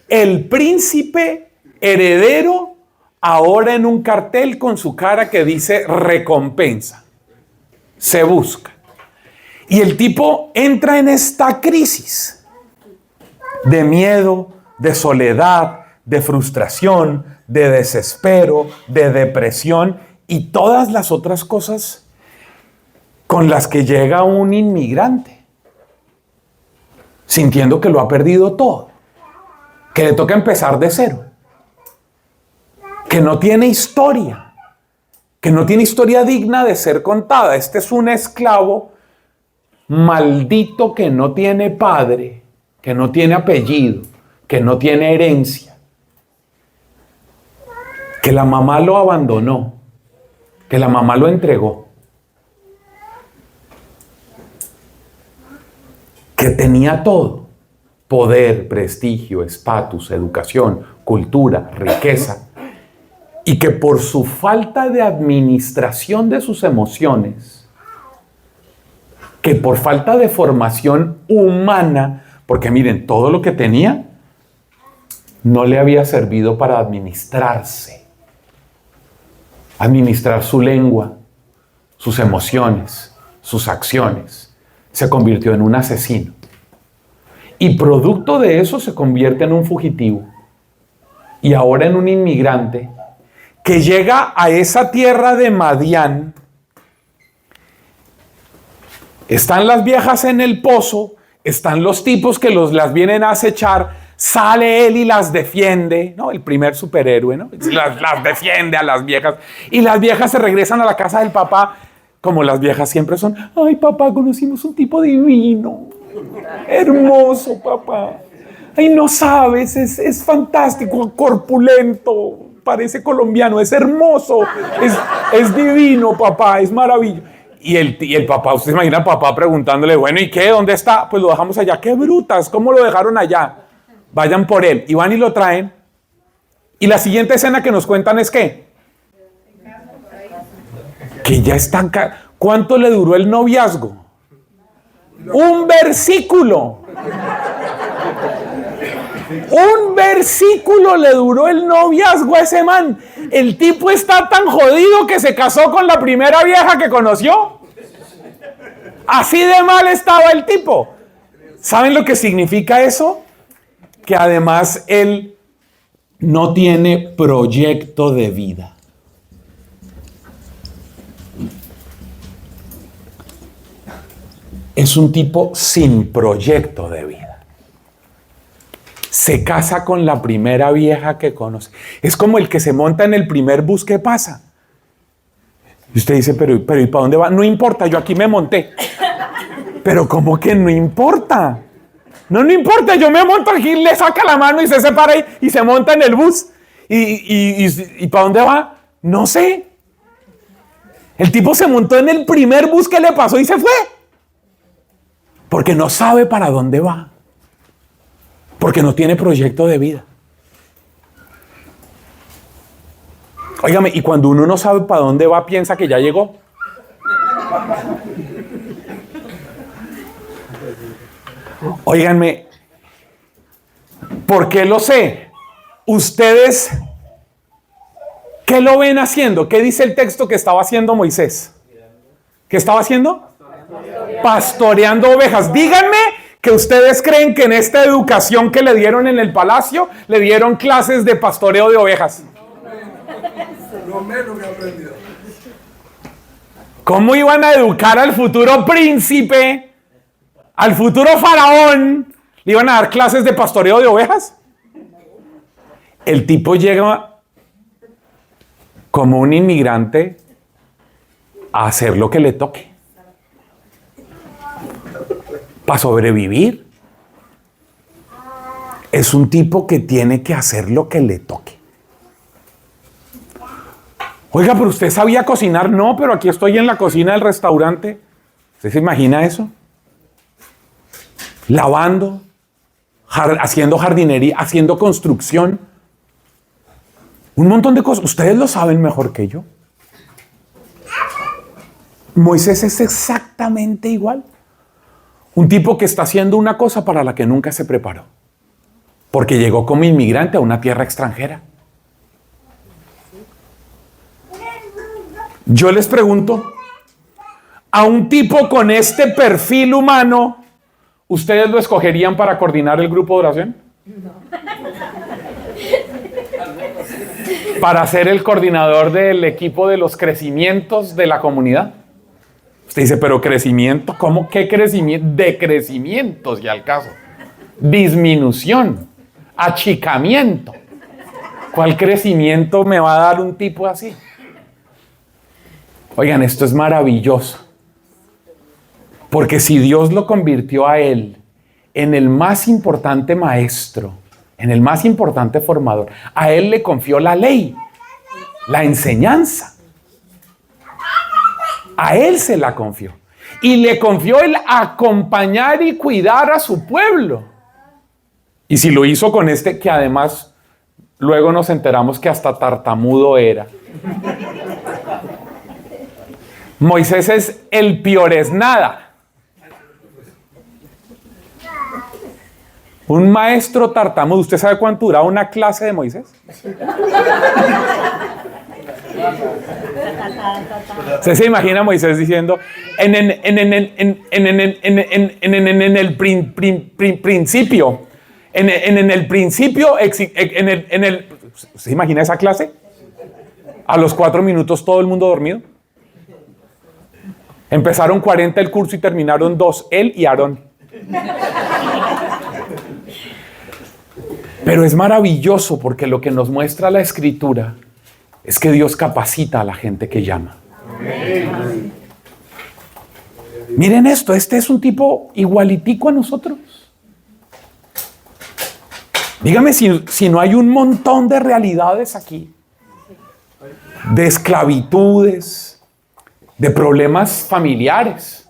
El príncipe heredero ahora en un cartel con su cara que dice recompensa. Se busca. Y el tipo entra en esta crisis de miedo, de soledad, de frustración, de desespero, de depresión y todas las otras cosas con las que llega un inmigrante, sintiendo que lo ha perdido todo, que le toca empezar de cero, que no tiene historia, digna de ser contada. Este es un esclavo maldito que no tiene padre, que no tiene apellido, que no tiene herencia, que la mamá lo abandonó, que la mamá lo entregó, que tenía todo: poder, prestigio, estatus, educación, cultura, riqueza, y que por su falta de administración de sus emociones, que por falta de formación humana, porque miren, todo lo que tenía no le había servido para administrarse, administrar su lengua, sus emociones, sus acciones. Se convirtió en un asesino. Y producto de eso se convierte en un fugitivo. Y ahora en un inmigrante que llega a esa tierra de Madián. Están las viejas en el pozo, están los tipos que las vienen a acechar, sale él y las defiende, ¿no? El primer superhéroe, ¿no? Las defiende a las viejas. Y las viejas se regresan a la casa del papá, como las viejas siempre son. Ay, papá, conocimos un tipo divino. Hermoso, papá. Ay, no sabes, es fantástico, corpulento, parece colombiano, es hermoso, es divino, papá, es maravilloso. Y el papá, usted se imagina al papá preguntándole, bueno, ¿y qué? ¿Dónde está? Pues lo dejamos allá. ¡Qué brutas! ¿Cómo lo dejaron allá? vayan por él. Y van y lo traen. Y la siguiente escena que nos cuentan es que ya están... ¿Cuánto le duró el noviazgo? Un versículo. Un versículo le duró el noviazgo a ese man. El tipo está tan jodido que se casó con la primera vieja que conoció. Así de mal estaba el tipo. ¿Saben lo que significa eso? Que además él no tiene proyecto de vida. Es un tipo sin proyecto de vida. Se casa con la primera vieja que conoce. Es como el que se monta en el primer bus que pasa. Y usted dice, pero ¿y para dónde va? No importa, yo aquí me monté. Pero ¿cómo que no importa? No importa, yo me monto aquí, le saca la mano y se separa y se monta en el bus. ¿Y para dónde va? No sé. El tipo se montó en el primer bus que le pasó y se fue. Porque no sabe para dónde va. Porque no tiene proyecto de vida. Óigame, y cuando uno no sabe para dónde va, piensa que ya llegó. Óiganme, ¿por qué lo sé? Ustedes, ¿qué lo ven haciendo? ¿Qué dice el texto que estaba haciendo Moisés? ¿Qué estaba haciendo? Pastoreando ovejas. Díganme que ustedes creen que en esta educación que le dieron en el palacio, le dieron clases de pastoreo de ovejas. Lo menos que aprendió. ¿Cómo iban a educar al futuro príncipe, al futuro faraón? ¿Le iban a dar clases de pastoreo de ovejas? El tipo llega como un inmigrante a hacer lo que le toque. Para sobrevivir. Es un tipo que tiene que hacer lo que le toque. Oiga, pero usted sabía cocinar. No, pero aquí estoy en la cocina del restaurante. ¿Usted se imagina eso? Lavando, haciendo jardinería, haciendo construcción. Un montón de cosas. Ustedes lo saben mejor que yo. Moisés es exactamente igual. Un tipo que está haciendo una cosa para la que nunca se preparó. Porque llegó como inmigrante a una tierra extranjera. Yo les pregunto, a un tipo con este perfil humano, ¿ustedes lo escogerían para coordinar el grupo de oración? No. ¿Para ser el coordinador del equipo de los crecimientos de la comunidad? Usted dice, pero crecimiento, ¿cómo? ¿Qué crecimiento? Decrecimientos, y al caso. Disminución, achicamiento. ¿Cuál crecimiento me va a dar un tipo así? Oigan, esto es maravilloso. Porque si Dios lo convirtió a él en el más importante maestro, en el más importante formador, a él le confió la ley, la enseñanza. A él se la confió. Y le confió el acompañar y cuidar a su pueblo. Y si lo hizo con este, que además luego nos enteramos que hasta tartamudo era. Moisés es el piores nada. Un maestro tartamudo. ¿Usted sabe cuánto duraba una clase de Moisés? ¿Usted se imagina a Moisés diciendo en el principio, ¿se imagina esa clase? A los 4 minutos todo el mundo dormido. Empezaron 40 el curso y terminaron 2, él y Aarón. Pero es maravilloso porque lo que nos muestra la Escritura es que Dios capacita a la gente que llama. Amén. Miren esto, este es un tipo igualitico a nosotros. Dígame si no hay un montón de realidades aquí, de esclavitudes, de problemas familiares.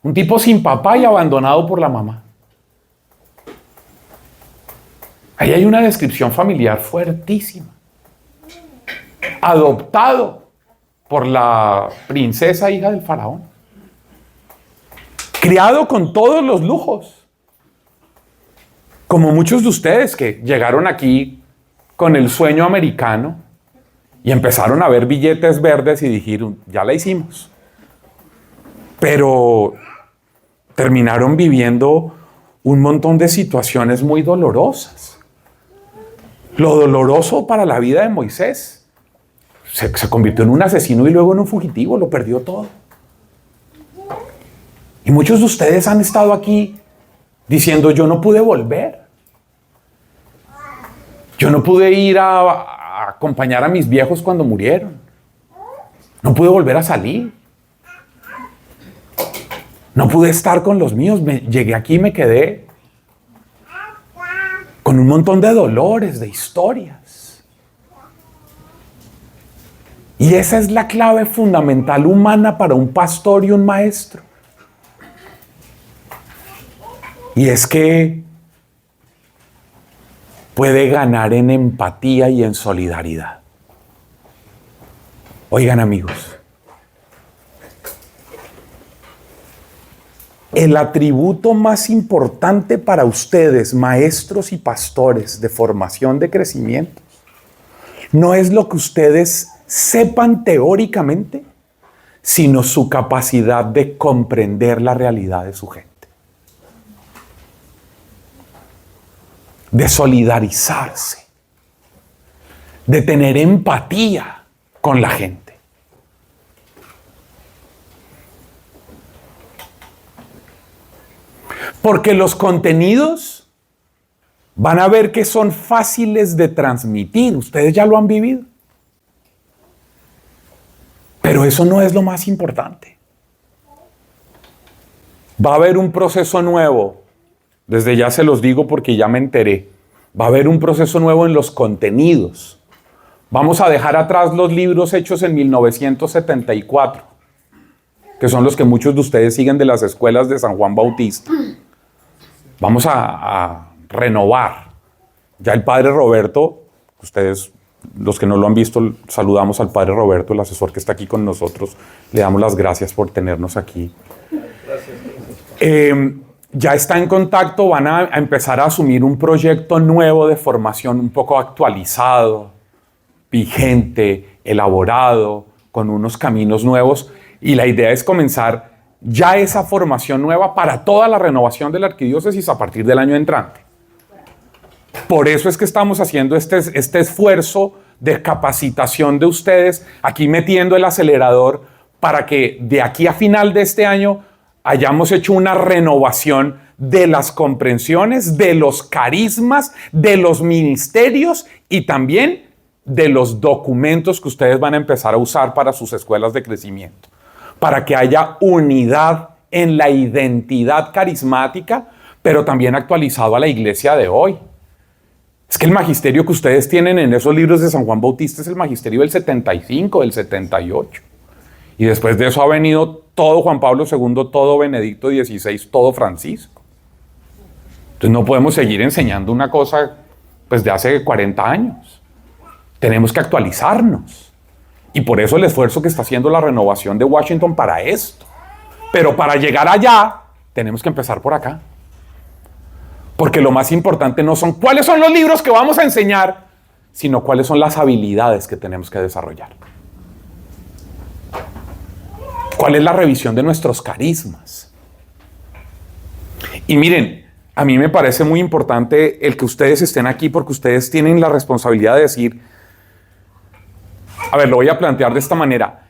Un tipo sin papá y abandonado por la mamá. Ahí hay una descripción familiar fuertísima. Adoptado por la princesa hija del faraón. Criado con todos los lujos. Como muchos de ustedes que llegaron aquí con el sueño americano y empezaron a ver billetes verdes y dijeron, ya la hicimos. Pero terminaron viviendo un montón de situaciones muy dolorosas. Lo doloroso para la vida de Moisés. Se convirtió en un asesino y luego en un fugitivo, lo perdió todo. Y muchos de ustedes han estado aquí diciendo, yo no pude volver. Yo no pude ir a acompañar a mis viejos cuando murieron. No pude volver a salir. No pude estar con los míos. Llegué aquí y me quedé con un montón de dolores, de historias. Y esa es la clave fundamental humana para un pastor y un maestro. Y es que puede ganar en empatía y en solidaridad. Oigan, amigos, el atributo más importante para ustedes, maestros y pastores de formación de crecimiento, no es lo que ustedes sepan teóricamente, sino su capacidad de comprender la realidad de su gente. De solidarizarse, de tener empatía con la gente. Porque los contenidos van a ver que son fáciles de transmitir. Ustedes ya lo han vivido. Pero eso no es lo más importante. Va a haber un proceso nuevo. Desde ya se los digo porque ya me enteré. Va a haber un proceso nuevo en los contenidos. Vamos a dejar atrás los libros hechos en 1974, que son los que muchos de ustedes siguen de las escuelas de San Juan Bautista. Vamos a renovar. Ya el padre Roberto, ustedes, los que no lo han visto, saludamos al padre Roberto, el asesor que está aquí con nosotros. Le damos las gracias por tenernos aquí. Ya está en contacto, van a empezar a asumir un proyecto nuevo de formación un poco actualizado, vigente, elaborado, con unos caminos nuevos. Y la idea es comenzar ya esa formación nueva para toda la renovación de la arquidiócesis a partir del año entrante. Por eso es que estamos haciendo este esfuerzo de capacitación de ustedes, aquí metiendo el acelerador para que de aquí a final de este año hayamos hecho una renovación de las comprensiones, de los carismas, de los ministerios y también de los documentos que ustedes van a empezar a usar para sus escuelas de crecimiento. Para que haya unidad en la identidad carismática, pero también actualizado a la iglesia de hoy. Es que el magisterio que ustedes tienen en esos libros de San Juan Bautista es el magisterio del 75, del 78. Y después de eso ha venido todo Juan Pablo II, todo Benedicto XVI, todo Francisco. Entonces no podemos seguir enseñando una cosa pues de hace 40 años. Tenemos que actualizarnos. Y por eso el esfuerzo que está haciendo la renovación de Washington para esto. Pero para llegar allá, tenemos que empezar por acá. Porque lo más importante no son cuáles son los libros que vamos a enseñar, sino cuáles son las habilidades que tenemos que desarrollar. ¿Cuál es la revisión de nuestros carismas? Y miren, a mí me parece muy importante el que ustedes estén aquí porque ustedes tienen la responsabilidad de decir, a ver, lo voy a plantear de esta manera.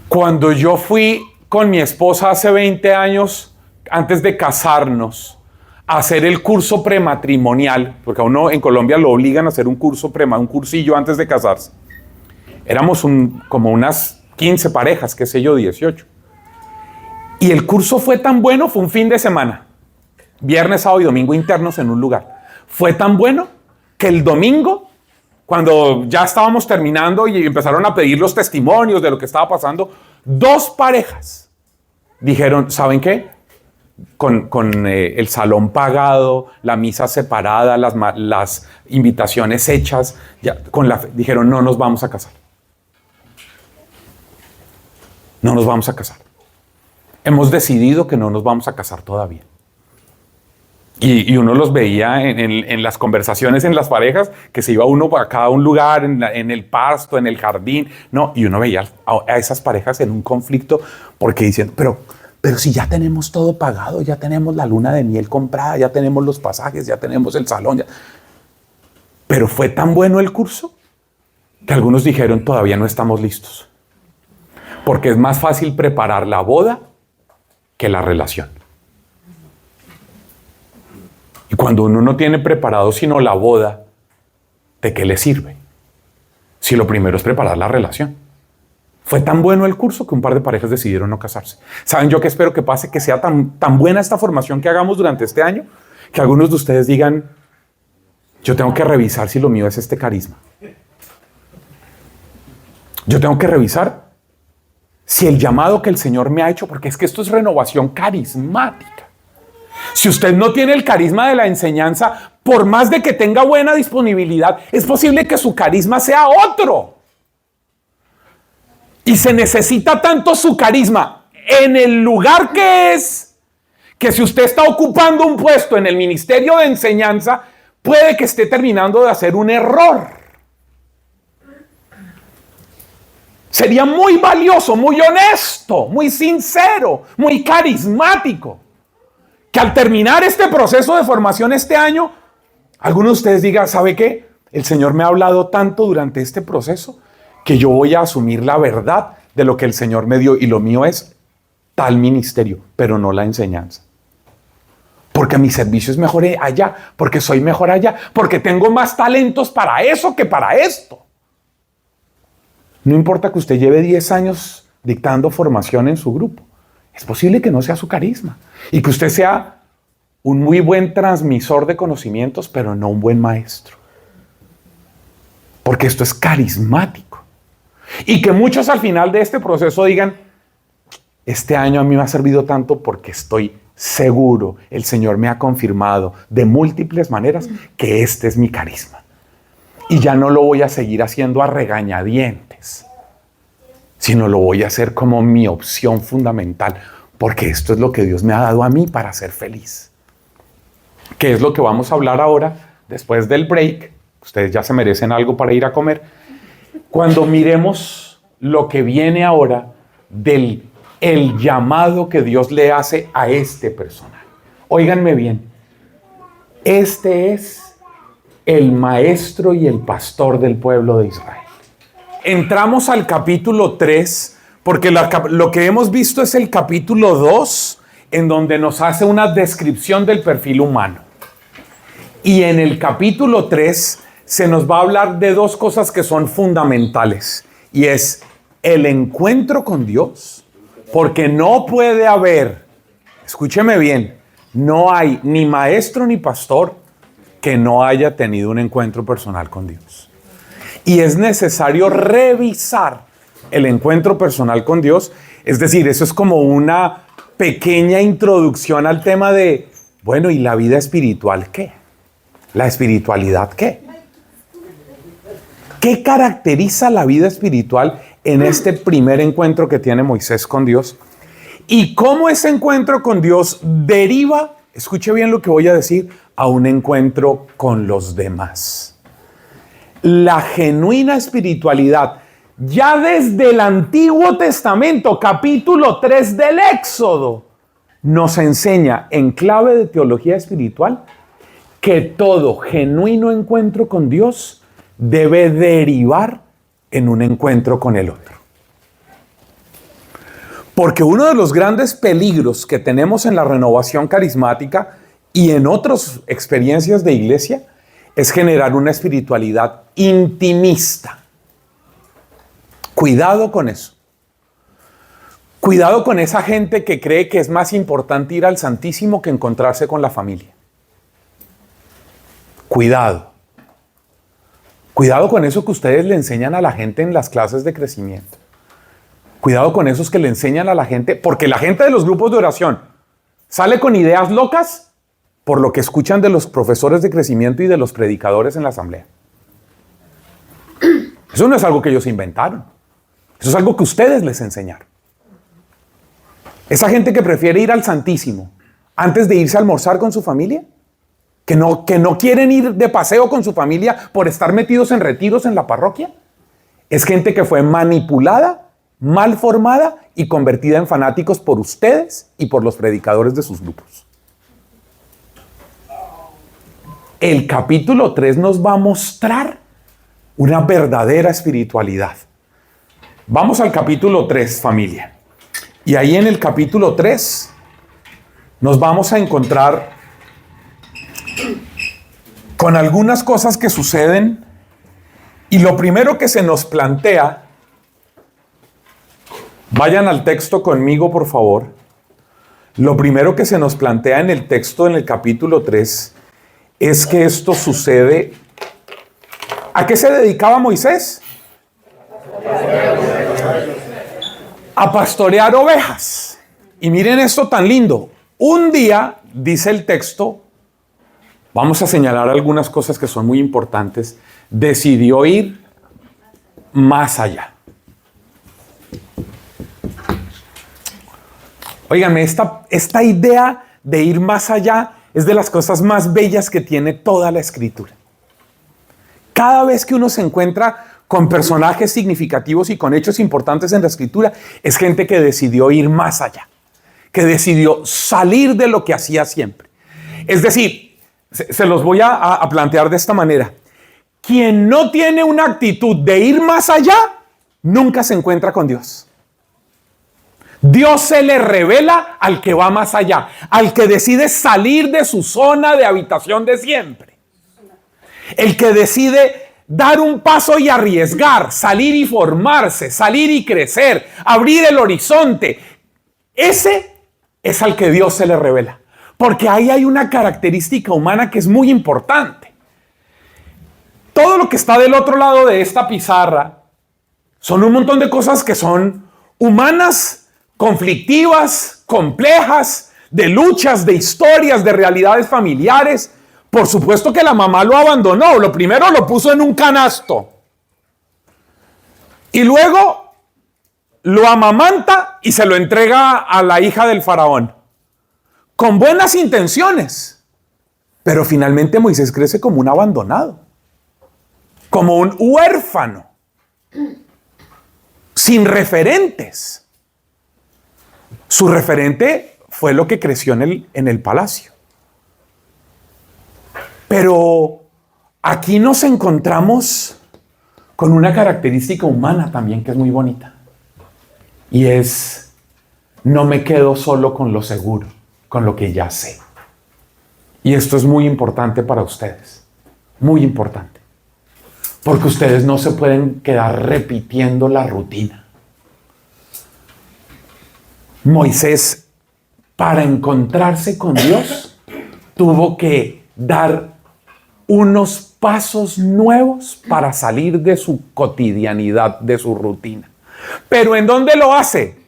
Cuando yo fui con mi esposa hace 20 años, antes de casarnos, a hacer el curso prematrimonial, porque a uno en Colombia lo obligan a hacer un cursillo antes de casarse. Éramos como unas 15 parejas, qué sé yo, 18. Y el curso fue tan bueno, fue un fin de semana. Viernes, sábado y domingo internos en un lugar. Fue tan bueno que el domingo, cuando ya estábamos terminando y empezaron a pedir los testimonios de lo que estaba pasando, 2 parejas dijeron, ¿saben qué? con el salón pagado, la misa separada, las invitaciones hechas, ya, dijeron, no nos vamos a casar. No nos vamos a casar. Hemos decidido que no nos vamos a casar todavía. Y uno los veía en las conversaciones en las parejas, que se iba uno a cada un lugar, en el pasto, en el jardín, no, y uno veía a esas parejas en un conflicto, porque diciendo, pero si ya tenemos todo pagado, ya tenemos la luna de miel comprada, ya tenemos los pasajes, ya tenemos el salón, ya. Pero fue tan bueno el curso que algunos dijeron, todavía no estamos listos, porque es más fácil preparar la boda que la relación. Y cuando uno no tiene preparado sino la boda, ¿de qué le sirve? Si lo primero es preparar la relación. Fue tan bueno el curso que un par de parejas decidieron no casarse. ¿Saben yo qué espero que pase? Que sea tan buena esta formación que hagamos durante este año, que algunos de ustedes digan, yo tengo que revisar si lo mío es este carisma. Yo tengo que revisar si el llamado que el Señor me ha hecho, porque es que esto es renovación carismática. Si usted no tiene el carisma de la enseñanza, por más de que tenga buena disponibilidad, es posible que su carisma sea otro. Y se necesita tanto su carisma en el lugar que es, que si usted está ocupando un puesto en el ministerio de enseñanza, puede que esté terminando de hacer un error. Sería muy valioso, muy honesto, muy sincero, muy carismático, que al terminar este proceso de formación este año, algunos de ustedes digan, ¿sabe qué? El Señor me ha hablado tanto durante este proceso que yo voy a asumir la verdad de lo que el Señor me dio y lo mío es tal ministerio, pero no la enseñanza. Porque mi servicio es mejor allá, porque soy mejor allá, porque tengo más talentos para eso que para esto. No importa que usted lleve 10 años dictando formación en su grupo. Es posible que no sea su carisma y que usted sea un muy buen transmisor de conocimientos, pero no un buen maestro. Porque esto es carismático. Y que muchos al final de este proceso digan, este año a mí me ha servido tanto porque estoy seguro, el Señor me ha confirmado de múltiples maneras que este es mi carisma. Y ya no lo voy a seguir haciendo a regañadientes, sino lo voy a hacer como mi opción fundamental, porque esto es lo que Dios me ha dado a mí para ser feliz. ¿Qué es lo que vamos a hablar ahora, después del break? Ustedes ya se merecen algo para ir a comer. Cuando miremos lo que viene ahora del el llamado que Dios le hace a este personaje. Óiganme bien, este es el maestro y el pastor del pueblo de Israel. Entramos al capítulo 3, porque lo que hemos visto es el capítulo 2, en donde nos hace una descripción del perfil humano. Y en el capítulo 3 se nos va a hablar de dos cosas que son fundamentales. Y es el encuentro con Dios, porque no puede haber, escúcheme bien, no hay ni maestro ni pastor que no haya tenido un encuentro personal con Dios. Y es necesario revisar el encuentro personal con Dios. Es decir, eso es como una pequeña introducción al tema de, bueno, ¿y la vida espiritual qué? ¿La espiritualidad qué? ¿Qué caracteriza la vida espiritual en este primer encuentro que tiene Moisés con Dios? Y cómo ese encuentro con Dios deriva, escuche bien lo que voy a decir, a un encuentro con los demás. La genuina espiritualidad, ya desde el Antiguo Testamento, capítulo 3 del Éxodo, nos enseña en clave de teología espiritual que todo genuino encuentro con Dios debe derivar en un encuentro con el otro. Porque uno de los grandes peligros que tenemos en la renovación carismática y en otras experiencias de iglesia es generar una espiritualidad intimista. Cuidado con eso. Cuidado con esa gente que cree que es más importante ir al Santísimo que encontrarse con la familia. Cuidado. Cuidado con eso que ustedes le enseñan a la gente en las clases de crecimiento. Cuidado con esos que le enseñan a la gente, porque la gente de los grupos de oración sale con ideas locas por lo que escuchan de los profesores de crecimiento y de los predicadores en la asamblea. Eso no es algo que ellos inventaron. Eso es algo que ustedes les enseñaron. Esa gente que prefiere ir al Santísimo antes de irse a almorzar con su familia, que no quieren ir de paseo con su familia por estar metidos en retiros en la parroquia, es gente que fue manipulada, mal formada y convertida en fanáticos por ustedes y por los predicadores de sus grupos. El capítulo 3 nos va a mostrar una verdadera espiritualidad. Vamos al capítulo 3, familia. Y ahí en el capítulo 3 nos vamos a encontrar con algunas cosas que suceden. Y lo primero que se nos plantea, vayan al texto conmigo, por favor. Lo primero que se nos plantea en el texto, en el capítulo 3, es que esto sucede. ¿A qué se dedicaba Moisés? A pastorear ovejas. Y miren esto tan lindo. Un día, dice el texto, vamos a señalar algunas cosas que son muy importantes, decidió ir más allá. Óigame, esta idea de ir más allá es de las cosas más bellas que tiene toda la Escritura. Cada vez que uno se encuentra con personajes significativos y con hechos importantes en la Escritura, es gente que decidió ir más allá, que decidió salir de lo que hacía siempre. Es decir, se los voy a plantear de esta manera. Quien no tiene una actitud de ir más allá, nunca se encuentra con Dios. Dios se le revela al que va más allá, al que decide salir de su zona de habitación de siempre. El que decide dar un paso y arriesgar, salir y formarse, salir y crecer, abrir el horizonte. Ese es al que Dios se le revela. Porque ahí hay una característica humana que es muy importante. Todo lo que está del otro lado de esta pizarra son un montón de cosas que son humanas, conflictivas, complejas, de luchas, de historias, de realidades familiares. Por supuesto que la mamá lo abandonó. Lo primero lo puso en un canasto. Y luego lo amamanta y se lo entrega a la hija del faraón. Con buenas intenciones. Pero finalmente Moisés crece como un abandonado. Como un huérfano. Sin referentes. Su referente fue lo que creció en el palacio. Pero aquí nos encontramos con una característica humana también que es muy bonita. Y es, no me quedo solo con lo seguro, con lo que ya sé. Y esto es muy importante para ustedes. Muy importante. Porque ustedes no se pueden quedar repitiendo la rutina. Moisés, para encontrarse con Dios, tuvo que dar unos pasos nuevos para salir de su cotidianidad, de su rutina. ¿Pero en dónde lo hace?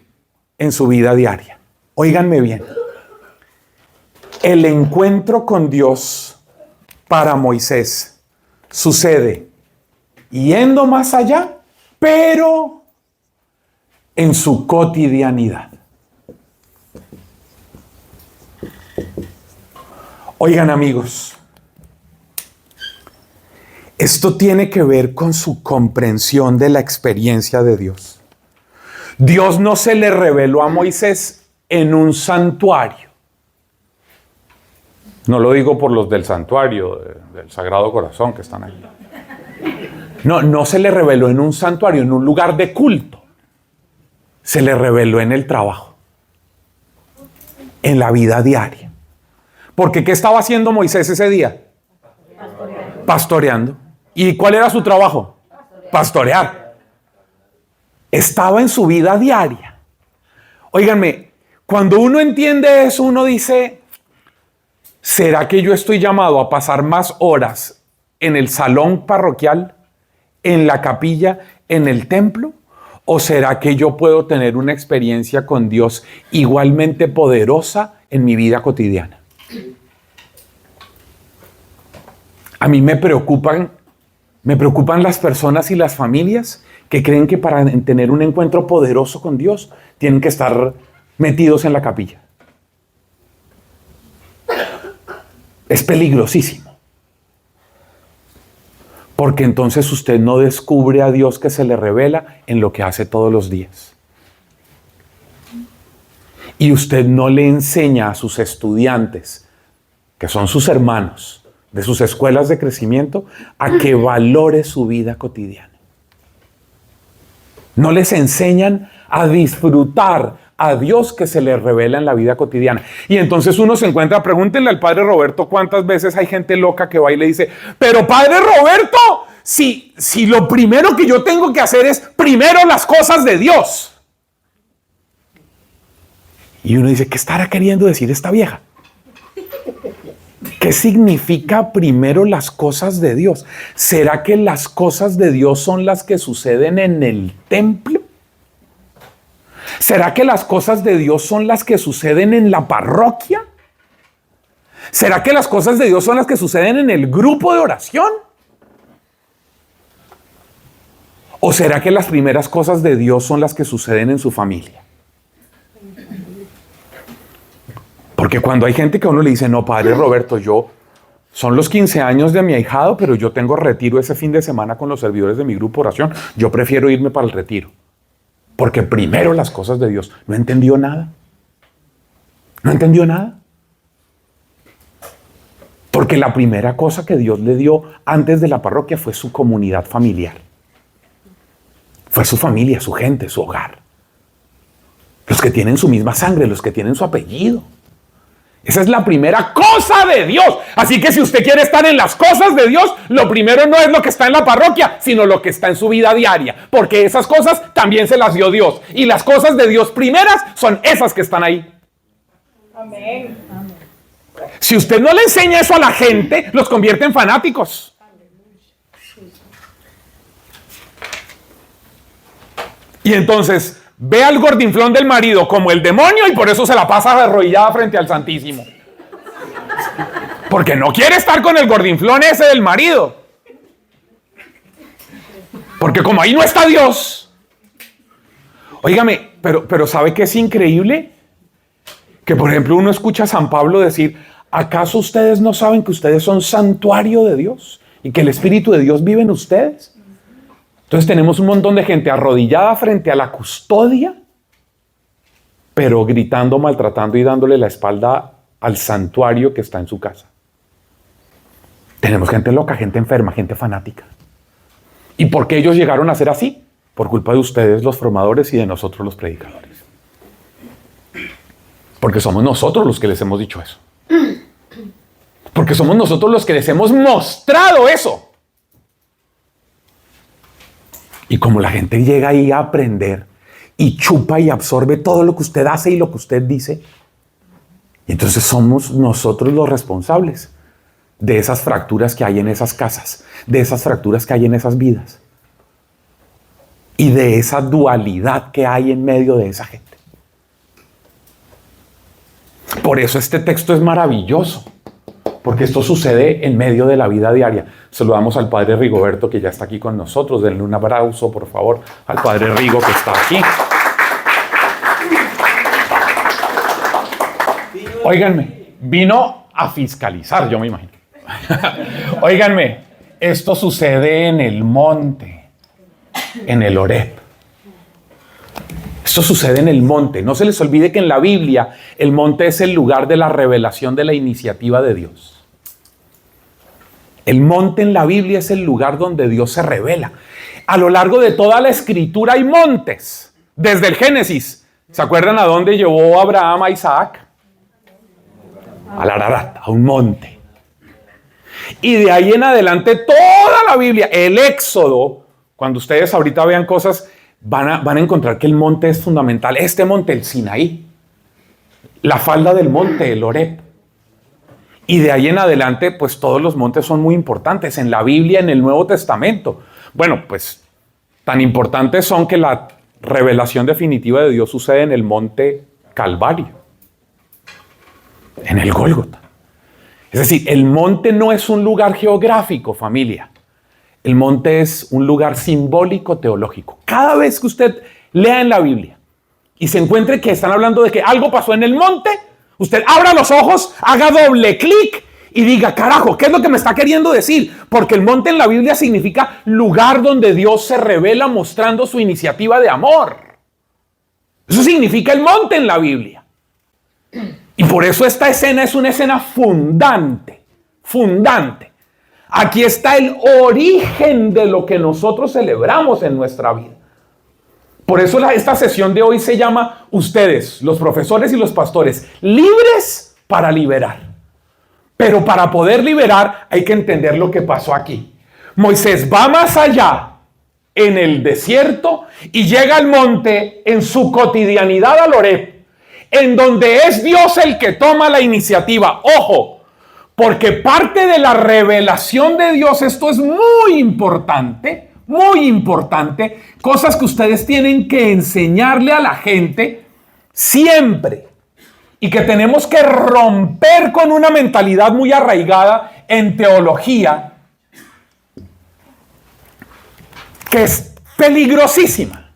En su vida diaria. Óiganme bien. El encuentro con Dios para Moisés sucede yendo más allá, pero en su cotidianidad. Oigan, amigos, esto tiene que ver con su comprensión de la experiencia de Dios. Dios no se le reveló a Moisés en un santuario. No lo digo por los del santuario, del Sagrado Corazón que están ahí. No se le reveló en un santuario, en un lugar de culto. Se le reveló en el trabajo, en la vida diaria. Porque ¿qué estaba haciendo Moisés ese día? Pastoreando. ¿Y cuál era su trabajo? Pastorear. Estaba en su vida diaria. Óiganme, cuando uno entiende eso, uno dice, ¿será que yo estoy llamado a pasar más horas en el salón parroquial, en la capilla, en el templo? ¿O será que yo puedo tener una experiencia con Dios igualmente poderosa en mi vida cotidiana? A mí me preocupan las personas y las familias que creen que para tener un encuentro poderoso con Dios tienen que estar metidos en la capilla. Es peligrosísimo. Porque entonces usted no descubre a Dios que se le revela en lo que hace todos los días. Y usted no le enseña a sus estudiantes, que son sus hermanos, de sus escuelas de crecimiento, a que valore su vida cotidiana. No les enseñan a disfrutar a Dios que se les revela en la vida cotidiana. Y entonces uno se encuentra, pregúntenle al padre Roberto cuántas veces hay gente loca que va y le dice, pero padre Roberto, si lo primero que yo tengo que hacer es primero las cosas de Dios. Y uno dice, ¿qué estará queriendo decir esta vieja? ¿Qué significa primero las cosas de Dios? ¿Será que las cosas de Dios son las que suceden en el templo? ¿Será que las cosas de Dios son las que suceden en la parroquia? ¿Será que las cosas de Dios son las que suceden en el grupo de oración? ¿O será que las primeras cosas de Dios son las que suceden en su familia? Porque cuando hay gente que a uno le dice, no, padre Roberto, son los 15 años de mi ahijado, pero yo tengo retiro ese fin de semana con los servidores de mi grupo de oración. Yo prefiero irme para el retiro. Porque primero las cosas de Dios. ¿No entendió nada? ¿No entendió nada? Porque la primera cosa que Dios le dio antes de la parroquia fue su comunidad familiar. Fue su familia, su gente, su hogar. Los que tienen su misma sangre, los que tienen su apellido. Esa es la primera cosa de Dios. Así que si usted quiere estar en las cosas de Dios, lo primero no es lo que está en la parroquia, sino lo que está en su vida diaria. Porque esas cosas también se las dio Dios. Y las cosas de Dios primeras son esas que están ahí. Amén. Si usted no le enseña eso a la gente, los convierte en fanáticos. Y entonces ve al gordinflón del marido como el demonio y por eso se la pasa arrodillada frente al Santísimo. Porque no quiere estar con el gordinflón ese del marido. Porque como ahí no está Dios. Óigame, pero ¿sabe qué es increíble? Que por ejemplo uno escucha a San Pablo decir, ¿acaso ustedes no saben que ustedes son santuario de Dios? Y que el Espíritu de Dios vive en ustedes. Entonces tenemos un montón de gente arrodillada frente a la custodia, pero gritando, maltratando y dándole la espalda al santuario que está en su casa. Tenemos gente loca, gente enferma, gente fanática. ¿Y por qué ellos llegaron a ser así? Por culpa de ustedes, los formadores, y de nosotros, los predicadores. Porque somos nosotros los que les hemos dicho eso. Porque somos nosotros los que les hemos mostrado eso. Y como la gente llega ahí a aprender y chupa y absorbe todo lo que usted hace y lo que usted dice, y entonces somos nosotros los responsables de esas fracturas que hay en esas casas, de esas fracturas que hay en esas vidas y de esa dualidad que hay en medio de esa gente. Por eso este texto es maravilloso. Porque esto sucede en medio de la vida diaria. Saludamos al padre Rigoberto, que ya está aquí con nosotros. Denle un abrazo, por favor, al padre Rigo, que está aquí. Óiganme, vino a fiscalizar, yo me imagino. Óiganme, esto sucede en el monte, en el Horeb. Esto sucede en el monte. No se les olvide que en la Biblia el monte es el lugar de la revelación de la iniciativa de Dios. El monte en la Biblia es el lugar donde Dios se revela. A lo largo de toda la escritura hay montes. Desde el Génesis. ¿Se acuerdan a dónde llevó Abraham a Isaac? Al Ararat, a un monte. Y de ahí en adelante toda la Biblia, el Éxodo, cuando ustedes ahorita vean cosas, van a encontrar que el monte es fundamental. Este monte, el Sinaí. La falda del monte, el Horeb. Y de ahí en adelante, pues todos los montes son muy importantes en la Biblia, en el Nuevo Testamento. Bueno, pues tan importantes son que la revelación definitiva de Dios sucede en el monte Calvario, en el Gólgota. Es decir, el monte no es un lugar geográfico, familia. El monte es un lugar simbólico teológico. Cada vez que usted lea en la Biblia y se encuentre que están hablando de que algo pasó en el monte, usted abra los ojos, haga doble clic y diga, carajo, ¿qué es lo que me está queriendo decir? Porque el monte en la Biblia significa lugar donde Dios se revela mostrando su iniciativa de amor. Eso significa el monte en la Biblia. Y por eso esta escena es una escena fundante. Aquí está el origen de lo que nosotros celebramos en nuestra vida. Por eso esta sesión de hoy se llama ustedes, los profesores y los pastores, libres para liberar. Pero para poder liberar hay que entender lo que pasó aquí. Moisés va más allá en el desierto y llega al monte en su cotidianidad al Horeb, en donde es Dios el que toma la iniciativa. Ojo, porque parte de la revelación de Dios, esto es muy importante, cosas que ustedes tienen que enseñarle a la gente siempre. Y que tenemos que romper con una mentalidad muy arraigada en teología, que es peligrosísima.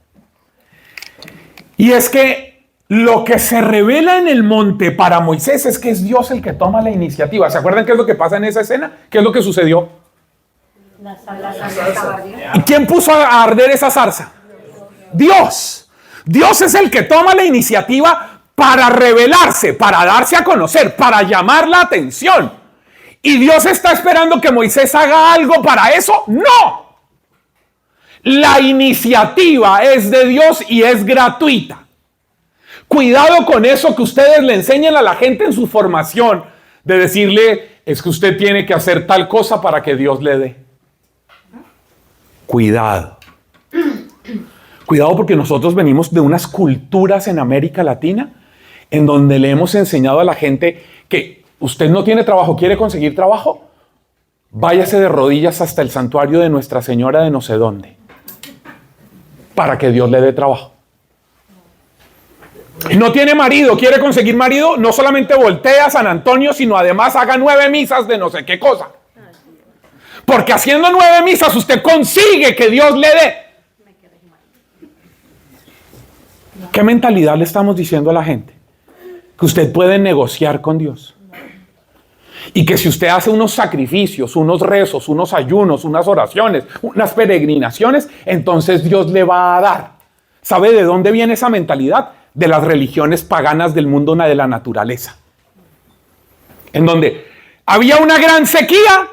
Y es que lo que se revela en el monte para Moisés es que es Dios el que toma la iniciativa. ¿Se acuerdan qué es lo que pasa en esa escena? ¿Qué es lo que sucedió? La zarza. ¿Y quién puso a arder esa zarza? Dios. Dios es el que toma la iniciativa para revelarse, para darse a conocer, para llamar la atención. ¿Y Dios está esperando que Moisés haga algo para eso? ¡No! La iniciativa es de Dios y es gratuita. Cuidado con eso que ustedes le enseñan a la gente en su formación, de decirle, es que usted tiene que hacer tal cosa para que Dios le dé. Cuidado. Cuidado porque nosotros venimos de unas culturas en América Latina en donde le hemos enseñado a la gente que usted no tiene trabajo, quiere conseguir trabajo, váyase de rodillas hasta el santuario de Nuestra Señora de no sé dónde, para que Dios le dé trabajo. No tiene marido, quiere conseguir marido, no solamente voltea a San Antonio, sino además haga 9 misas de no sé qué cosa. Porque haciendo 9 misas usted consigue que Dios le dé. ¿Qué mentalidad le estamos diciendo a la gente? Que usted puede negociar con Dios. Y que si usted hace unos sacrificios, unos rezos, unos ayunos, unas oraciones, unas peregrinaciones, entonces Dios le va a dar. ¿Sabe de dónde viene esa mentalidad? De las religiones paganas del mundo de la naturaleza. En donde había una gran sequía.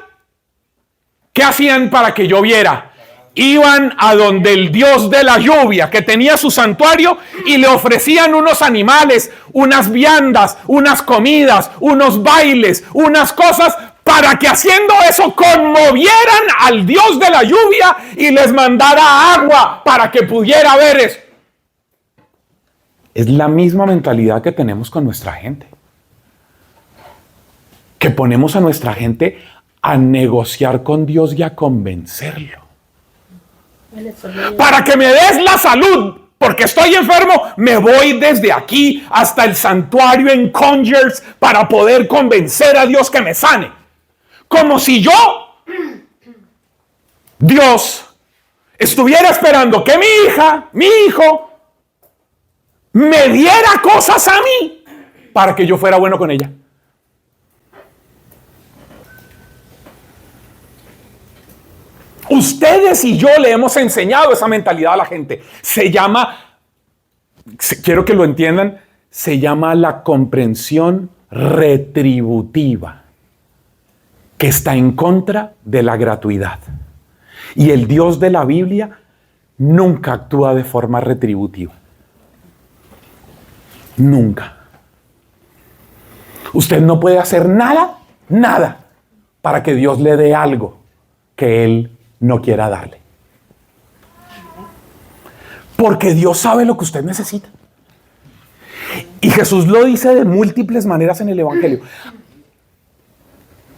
¿Qué hacían para que lloviera? Iban a donde el Dios de la lluvia, que tenía su santuario, y le ofrecían unos animales, unas viandas, unas comidas, unos bailes, unas cosas, para que haciendo eso conmovieran al Dios de la lluvia y les mandara agua para que pudiera ver eso. Es la misma mentalidad que tenemos con nuestra gente. Que ponemos a nuestra gente a negociar con Dios y a convencerlo. Para que me des la salud, porque estoy enfermo, me voy desde aquí hasta el santuario en Conyers para poder convencer a Dios que me sane. Como si Dios, estuviera esperando que mi hija, mi hijo, me diera cosas a mí para que yo fuera bueno con ella. Ustedes y yo le hemos enseñado esa mentalidad a la gente. Se llama, quiero que lo entiendan, se llama la comprensión retributiva, que está en contra de la gratuidad. Y el Dios de la Biblia nunca actúa de forma retributiva. Nunca. Usted no puede hacer nada para que Dios le dé algo que Él no quiera darle. Porque Dios sabe lo que usted necesita. Y Jesús lo dice de múltiples maneras en el Evangelio.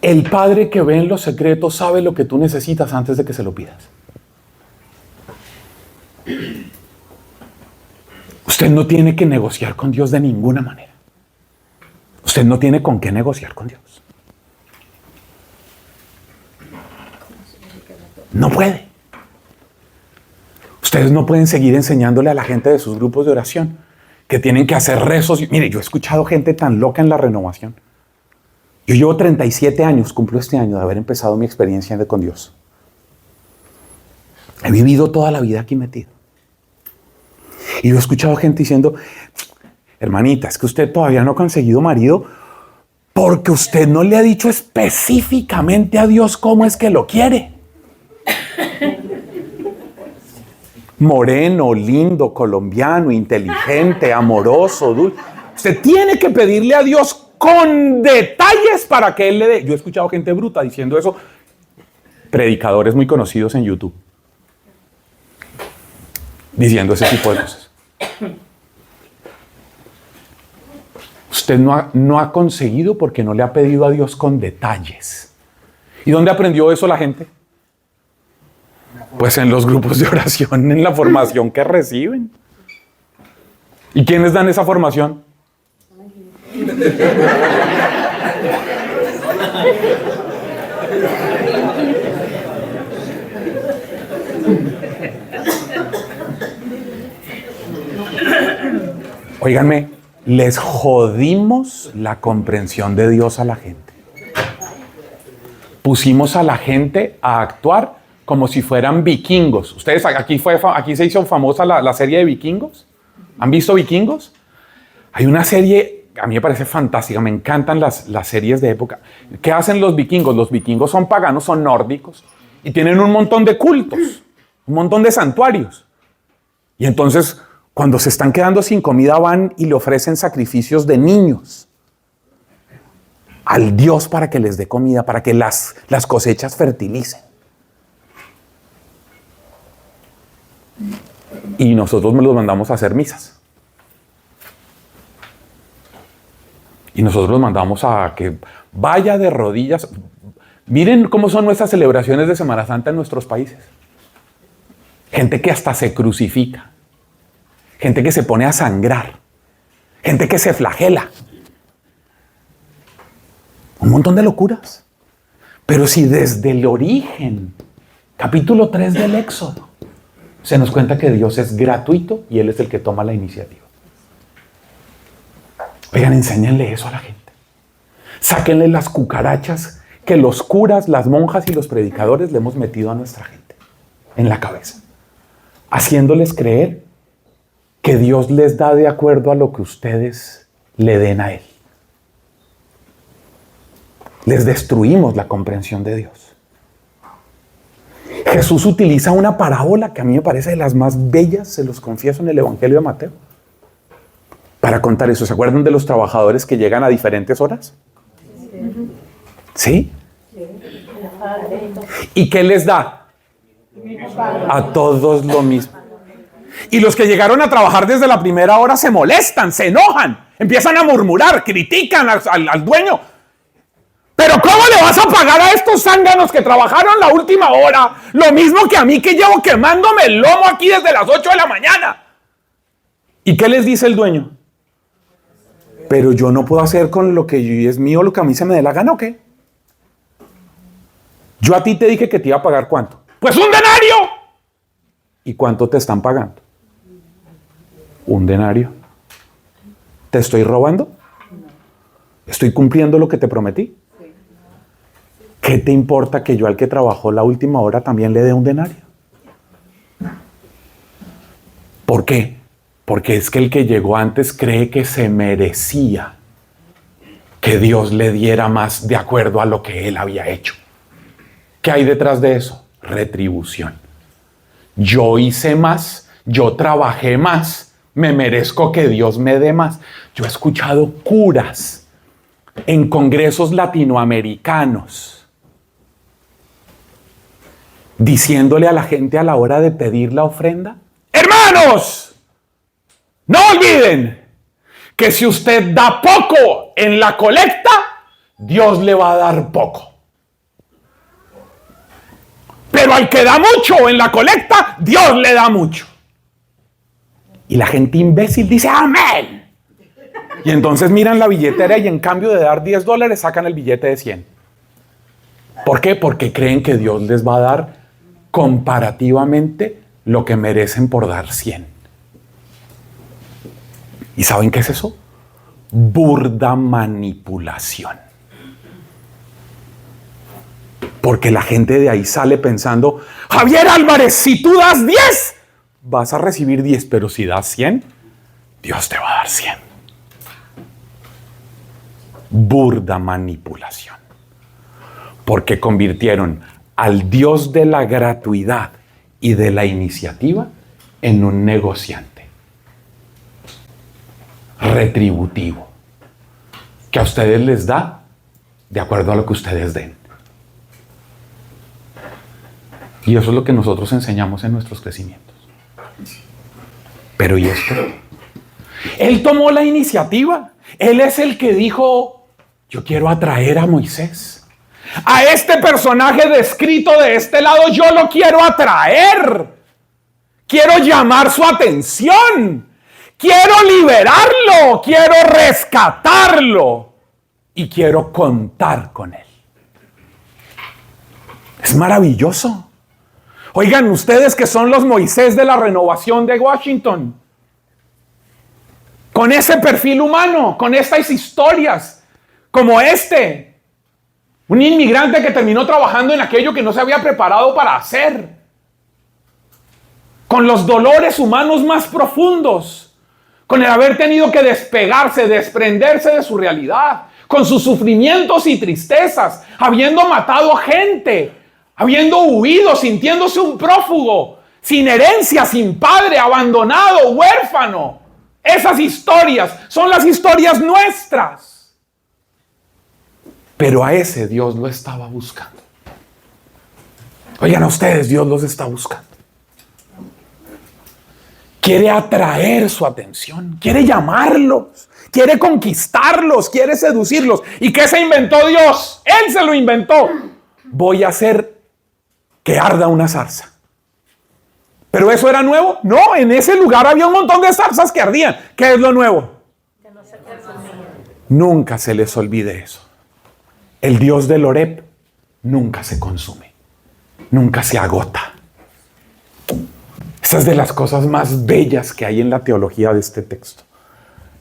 El Padre que ve en los secretos sabe lo que tú necesitas antes de que se lo pidas. Usted no tiene que negociar con Dios de ninguna manera. Usted no tiene con qué negociar con Dios. No puede. Ustedes no pueden seguir enseñándole a la gente de sus grupos de oración que tienen que hacer rezos. Mire, yo he escuchado gente tan loca en la renovación. Yo llevo 37 años, cumplo este año, de haber empezado mi experiencia con Dios. He vivido toda la vida aquí metido. Y yo he escuchado gente diciendo, hermanita, es que usted todavía no ha conseguido marido porque usted no le ha dicho específicamente a Dios cómo es que lo quiere. Moreno, lindo, colombiano, inteligente, amoroso, dulce. Usted tiene que pedirle a Dios con detalles para que Él le dé. Yo he escuchado gente bruta diciendo eso. Predicadores muy conocidos en YouTube. Diciendo ese tipo de cosas. Usted no ha conseguido porque no le ha pedido a Dios con detalles. ¿Y dónde aprendió eso la gente? Pues en los grupos de oración, en la formación que reciben. ¿Y quiénes dan esa formación? Óiganme, les jodimos la comprensión de Dios a la gente. Pusimos a la gente a actuar como si fueran vikingos. Ustedes, aquí se hizo famosa la serie de Vikingos. ¿Han visto Vikingos? Hay una serie, a mí me parece fantástica, me encantan las series de época. ¿Qué hacen los vikingos? Los vikingos son paganos, son nórdicos y tienen un montón de cultos, un montón de santuarios. Y entonces, cuando se están quedando sin comida, van y le ofrecen sacrificios de niños al Dios para que les dé comida, para que las cosechas fertilicen. Y nosotros los mandamos a hacer misas. Y nosotros los mandamos a que vaya de rodillas. Miren cómo son nuestras celebraciones de Semana Santa en nuestros países. Gente que hasta se crucifica. Gente que se pone a sangrar. Gente que se flagela. Un montón de locuras. Pero si desde el origen, capítulo 3 del Éxodo, se nos cuenta que Dios es gratuito y Él es el que toma la iniciativa. Oigan, enséñenle eso a la gente. Sáquenle las cucarachas que los curas, las monjas y los predicadores le hemos metido a nuestra gente en la cabeza, haciéndoles creer que Dios les da de acuerdo a lo que ustedes le den a Él. Les destruimos la comprensión de Dios. Jesús utiliza una parábola que a mí me parece de las más bellas, se los confieso, en el Evangelio de Mateo, para contar eso. ¿Se acuerdan de los trabajadores que llegan a diferentes horas? ¿Sí? ¿Y qué les da? A todos lo mismo. Y los que llegaron a trabajar desde la primera hora se molestan, se enojan, empiezan a murmurar, critican al dueño. ¿Pero cómo le vas a pagar a estos zánganos que trabajaron la última hora lo mismo que a mí, que llevo quemándome el lomo aquí desde las 8 de la mañana? ¿Y qué les dice el dueño? Pero yo no puedo hacer con lo que es mío lo que a mí se me dé la gana, ¿o qué? Yo a ti te dije que te iba a pagar ¿cuánto? ¡Pues un denario! ¿Y cuánto te están pagando? Un denario. ¿Te estoy robando? ¿Estoy cumpliendo lo que te prometí? ¿Qué te importa que yo al que trabajó la última hora también le dé un denario? ¿Por qué? Porque es que el que llegó antes cree que se merecía que Dios le diera más de acuerdo a lo que él había hecho. ¿Qué hay detrás de eso? Retribución. Yo hice más, yo trabajé más, me merezco que Dios me dé más. Yo he escuchado curas en congresos latinoamericanos diciéndole a la gente a la hora de pedir la ofrenda: hermanos, no olviden que si usted da poco en la colecta, Dios le va a dar poco. Pero al que da mucho en la colecta, Dios le da mucho. Y la gente imbécil dice amén. Y entonces miran la billetera y en cambio de dar $10 sacan el billete de 100. ¿Por qué? Porque creen que Dios les va a dar comparativamente lo que merecen por dar 100. ¿Y saben qué es eso? Burda manipulación. Porque la gente de ahí sale pensando, Javier Álvarez, si tú das 10, vas a recibir 10, pero si das 100, Dios te va a dar 100. Burda manipulación. Porque convirtieron al Dios de la gratuidad y de la iniciativa en un negociante retributivo, que a ustedes les da de acuerdo a lo que ustedes den. Y eso es lo que nosotros enseñamos en nuestros crecimientos. Pero ¿y esto? Él tomó la iniciativa. Él es el que dijo, yo quiero atraer a Moisés. A este personaje descrito de este lado, yo lo quiero atraer. Quiero llamar su atención. Quiero liberarlo. Quiero rescatarlo. Y quiero contar con él. Es maravilloso. Oigan, ustedes que son los Moisés de la renovación de Washington, con ese perfil humano, con estas historias, como un inmigrante que terminó trabajando en aquello que no se había preparado para hacer, con los dolores humanos más profundos, con el haber tenido que despegarse, desprenderse de su realidad, con sus sufrimientos y tristezas, habiendo matado a gente, habiendo huido, sintiéndose un prófugo, sin herencia, sin padre, abandonado, huérfano. Esas historias son las historias nuestras. Pero a ese Dios lo estaba buscando. Oigan, a ustedes Dios los está buscando. Quiere atraer su atención, quiere llamarlos, quiere conquistarlos, quiere seducirlos. ¿Y qué se inventó Dios? Él se lo inventó. Voy a hacer que arda una zarza. ¿Pero eso era nuevo? No, en ese lugar había un montón de zarzas que ardían. ¿Qué es lo nuevo? Que no se consumía. Nunca se les olvide eso. El Dios del Horeb nunca se consume, nunca se agota. Esa es de las cosas más bellas que hay en la teología de este texto.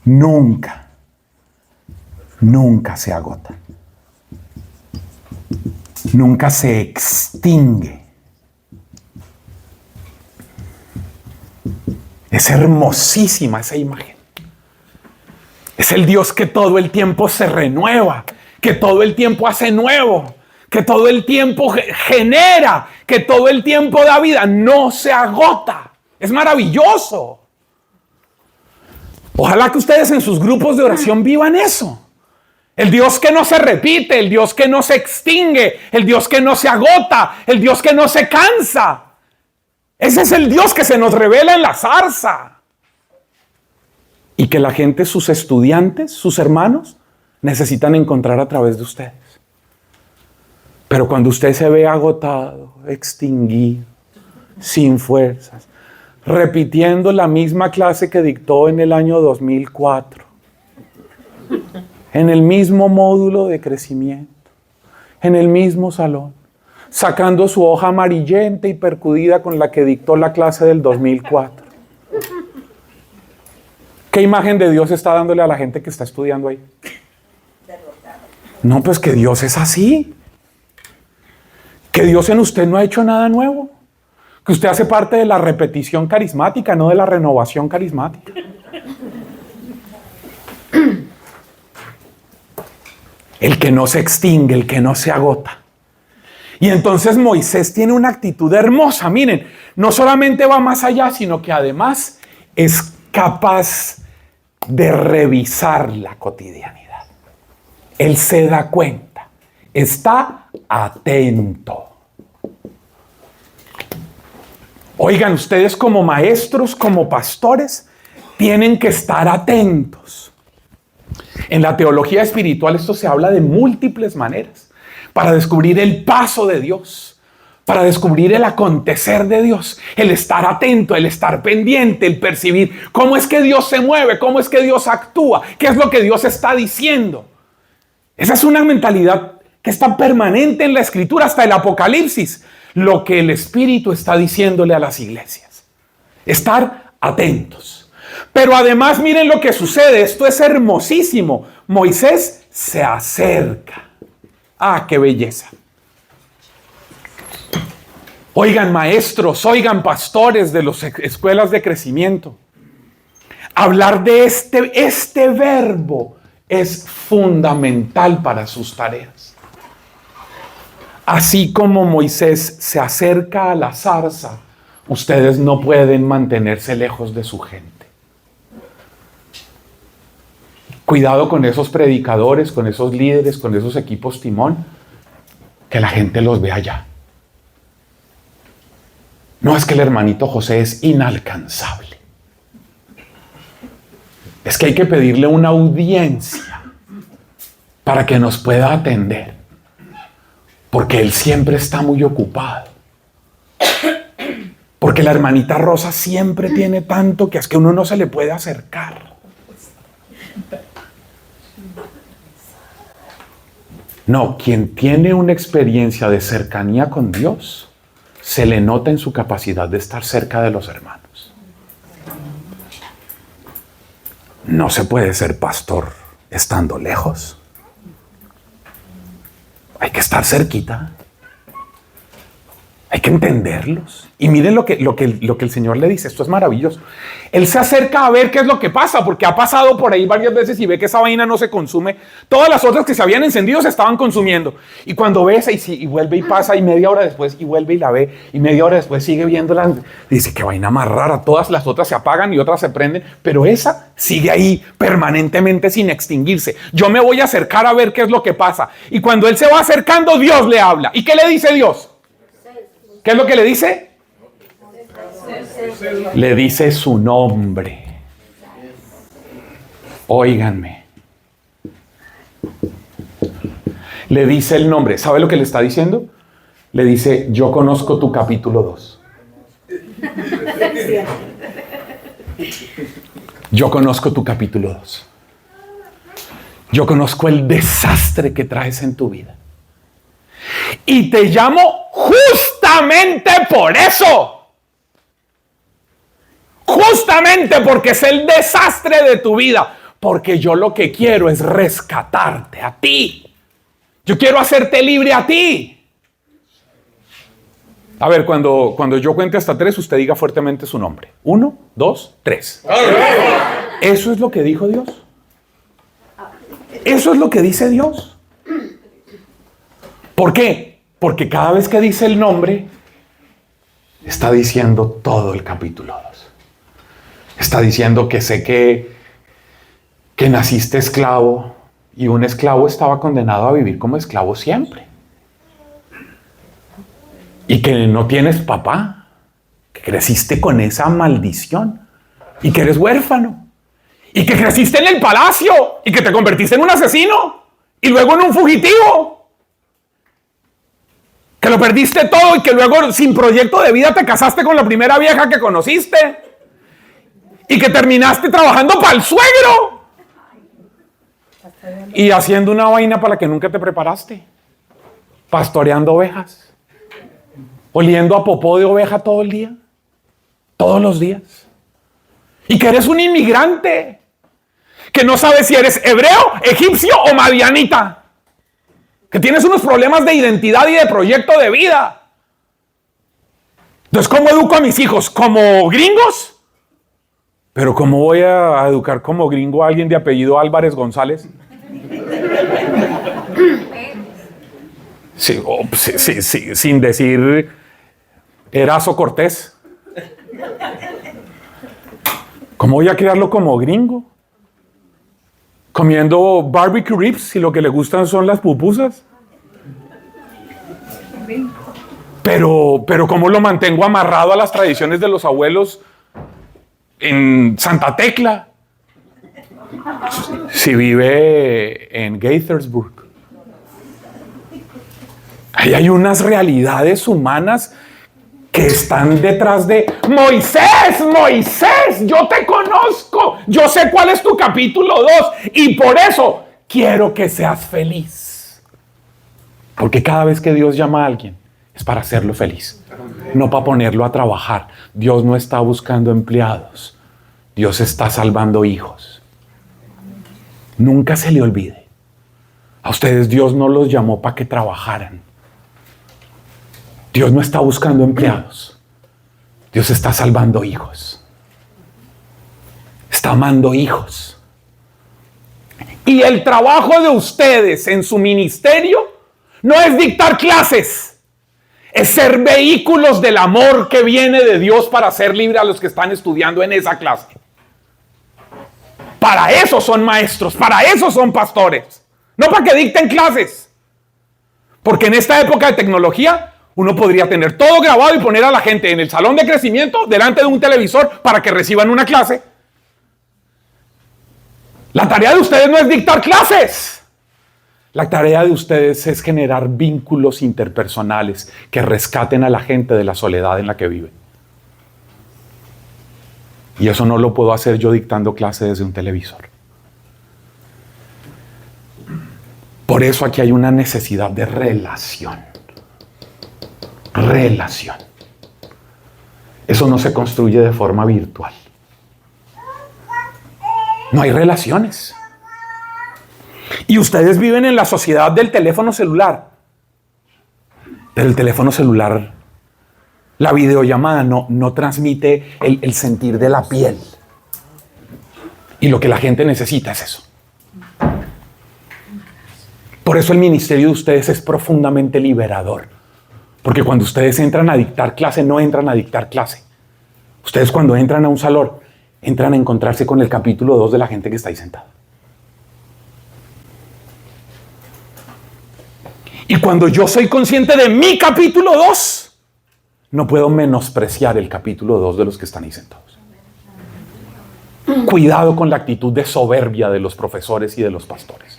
Nunca se agota. Nunca se extingue. Es hermosísima esa imagen. Es el Dios que todo el tiempo se renueva, que todo el tiempo hace nuevo, que todo el tiempo genera, que todo el tiempo da vida. No se agota. Es maravilloso. Ojalá que ustedes en sus grupos de oración vivan eso. El Dios que no se repite, el Dios que no se extingue, el Dios que no se agota, el Dios que no se cansa. Ese es el Dios que se nos revela en la zarza. Y que la gente, sus estudiantes, sus hermanos, necesitan encontrar a través de ustedes. Pero cuando usted se ve agotado, extinguido, sin fuerzas, repitiendo la misma clase que dictó en el año 2004, en el mismo módulo de crecimiento, en el mismo salón, sacando su hoja amarillenta y percudida con la que dictó la clase del 2004. ¿Qué imagen de Dios está dándole a la gente que está estudiando ahí? No, pues que Dios es así. Que Dios en usted no ha hecho nada nuevo. Que usted hace parte de la repetición carismática, no de la renovación carismática. El que no se extingue, el que no se agota. Y entonces Moisés tiene una actitud hermosa. Miren, no solamente va más allá, sino que además es capaz de revisar la cotidianidad. Él se da cuenta, está atento. Oigan, ustedes como maestros, como pastores, tienen que estar atentos. En la teología espiritual esto se habla de múltiples maneras para descubrir el paso de Dios, para descubrir el acontecer de Dios, el estar atento, el estar pendiente, el percibir cómo es que Dios se mueve, cómo es que Dios actúa, qué es lo que Dios está diciendo. Esa es una mentalidad que está permanente en la Escritura hasta el Apocalipsis, lo que el Espíritu está diciéndole a las iglesias. Estar atentos. Pero además miren lo que sucede, esto es hermosísimo. Moisés se acerca. ¡Ah, qué belleza! Oigan maestros, oigan pastores de las escuelas de crecimiento. Hablar de este verbo es fundamental para sus tareas. Así como Moisés se acerca a la zarza, ustedes no pueden mantenerse lejos de su gente. Cuidado con esos predicadores, con esos líderes, con esos equipos timón, que la gente los ve allá. No es que el hermanito José es inalcanzable. Es que hay que pedirle una audiencia para que nos pueda atender. Porque él siempre está muy ocupado. Porque la hermanita Rosa siempre tiene tanto que es que uno no se le puede acercar. No, quien tiene una experiencia de cercanía con Dios, se le nota en su capacidad de estar cerca de los hermanos. No se puede ser pastor estando lejos. Hay que estar cerquita. Hay que entenderlos. Y miren lo que el Señor le dice. Esto es maravilloso. Él se acerca a ver qué es lo que pasa, porque ha pasado por ahí varias veces y ve que esa vaina no se consume. Todas las otras que se habían encendido se estaban consumiendo. Y cuando ve esa y vuelve y pasa, y media hora después y vuelve y la ve, y media hora después sigue viéndola, dice, qué vaina más rara. Todas las otras se apagan y otras se prenden, pero esa sigue ahí permanentemente sin extinguirse. Yo me voy a acercar a ver qué es lo que pasa. Y cuando él se va acercando, Dios le habla. ¿Y qué le dice Dios? ¿Qué es lo que le dice? Le dice su nombre. Óiganme. Le dice el nombre. ¿Sabe lo que le está diciendo? Le dice, yo conozco tu capítulo 2. Yo conozco tu capítulo 2. Yo conozco el desastre que traes en tu vida. Y te llamo justamente por eso. Justamente porque es el desastre de tu vida. Porque yo lo que quiero es rescatarte a ti. Yo quiero hacerte libre a ti. A ver, cuando yo cuente hasta 3, usted diga fuertemente su nombre. 1, 2, 3. Eso es lo que dijo Dios. Eso es lo que dice Dios. ¿Por qué? Porque cada vez que dice el nombre, está diciendo todo el capítulo 2. Está diciendo que sé que naciste esclavo y un esclavo estaba condenado a vivir como esclavo siempre. Y que no tienes papá, que creciste con esa maldición y que eres huérfano y que creciste en el palacio y que te convertiste en un asesino y luego en un fugitivo. Que lo perdiste todo y que luego sin proyecto de vida te casaste con la primera vieja que conociste. Y que terminaste trabajando para el suegro. Y haciendo una vaina para la que nunca te preparaste. Pastoreando ovejas. Oliendo a popó de oveja todo el día. Todos los días. Y que eres un inmigrante. Que no sabes si eres hebreo, egipcio o madianita. Que tienes unos problemas de identidad y de proyecto de vida. Entonces, ¿cómo educo a mis hijos? ¿Como gringos? Pero ¿cómo voy a educar como gringo a alguien de apellido Álvarez González? Sí, sin decir Erazo Cortés. ¿Cómo voy a criarlo como gringo? Comiendo barbecue ribs y lo que le gustan son las pupusas. Pero ¿cómo lo mantengo amarrado a las tradiciones de los abuelos en Santa Tecla? Si vive en Gaithersburg. Ahí hay unas realidades humanas que están detrás de Moisés, Moisés, yo te conozco, yo sé cuál es tu capítulo 2 y por eso quiero que seas feliz. Porque cada vez que Dios llama a alguien es para hacerlo feliz, no para ponerlo a trabajar. Dios no está buscando empleados, Dios está salvando hijos. Nunca se le olvide, a ustedes Dios no los llamó para que trabajaran. Dios no está buscando empleados. Dios está salvando hijos. Está amando hijos. Y el trabajo de ustedes en su ministerio no es dictar clases. Es ser vehículos del amor que viene de Dios para hacer libre a los que están estudiando en esa clase. Para eso son maestros, para eso son pastores. No para que dicten clases. Porque en esta época de tecnología, uno podría tener todo grabado y poner a la gente en el salón de crecimiento delante de un televisor para que reciban una clase. La tarea de ustedes no es dictar clases. La tarea de ustedes es generar vínculos interpersonales que rescaten a la gente de la soledad en la que vive. Y eso no lo puedo hacer yo dictando clases desde un televisor. Por eso aquí hay una necesidad de relación. Relación. Eso no se construye de forma virtual. No hay relaciones. Y ustedes viven en la sociedad del teléfono celular. Pero el teléfono celular, la videollamada no transmite el sentir de la piel. Y lo que la gente necesita es eso. Por eso el ministerio de ustedes es profundamente liberador. Porque cuando ustedes entran a dictar clase, no entran a dictar clase. Ustedes cuando entran a un salón, entran a encontrarse con el capítulo 2 de la gente que está ahí sentada. Y cuando yo soy consciente de mi capítulo 2, no puedo menospreciar el capítulo 2 de los que están ahí sentados. Cuidado con la actitud de soberbia de los profesores y de los pastores.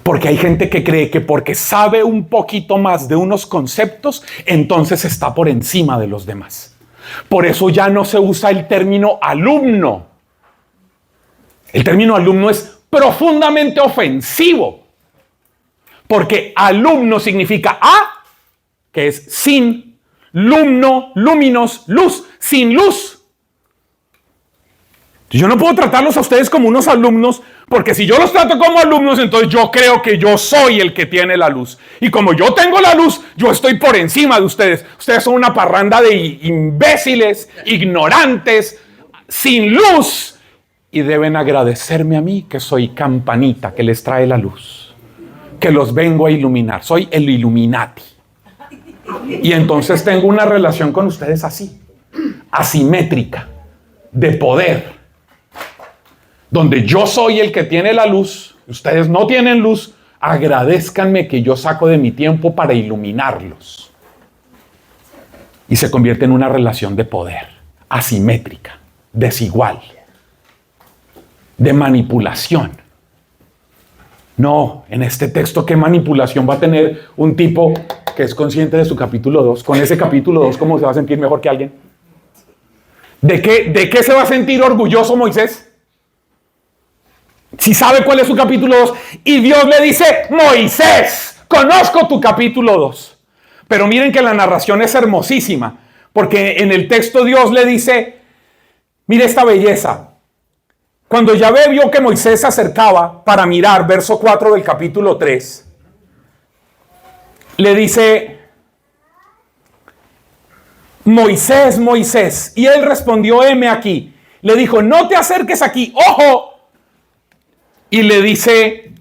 Porque hay gente que cree que porque sabe un poquito más de unos conceptos, entonces está por encima de los demás. Por eso ya no se usa el término alumno. El término alumno es profundamente ofensivo. Porque alumno significa a, que es sin, lumno, luminos, luz, sin luz. Yo no puedo tratarlos a ustedes como unos alumnos, porque si yo los trato como alumnos, entonces yo creo que yo soy el que tiene la luz. Y como yo tengo la luz, yo estoy por encima de ustedes. Ustedes son una parranda de imbéciles, ignorantes, sin luz. Y deben agradecerme a mí que soy campanita que les trae la luz, que los vengo a iluminar. Soy el Illuminati. Y entonces tengo una relación con ustedes así, asimétrica, de poder. Donde yo soy el que tiene la luz, ustedes no tienen luz, agradézcanme que yo saco de mi tiempo para iluminarlos. Y se convierte en una relación de poder, asimétrica, desigual, de manipulación. No, en este texto, ¿qué manipulación va a tener un tipo que es consciente de su capítulo 2? Con ese capítulo 2, ¿cómo se va a sentir mejor que alguien? ¿De qué se va a sentir orgulloso Moisés? Si sabe cuál es su capítulo 2. Y Dios le dice, Moisés, conozco tu capítulo 2. Pero miren que la narración es hermosísima. Porque en el texto Dios le dice, mire esta belleza. Cuando Yahvé vio que Moisés se acercaba para mirar, verso 4 del capítulo 3, le dice, Moisés, Moisés. Y él respondió, heme aquí. Le dijo, no te acerques aquí, ojo. Y le dice,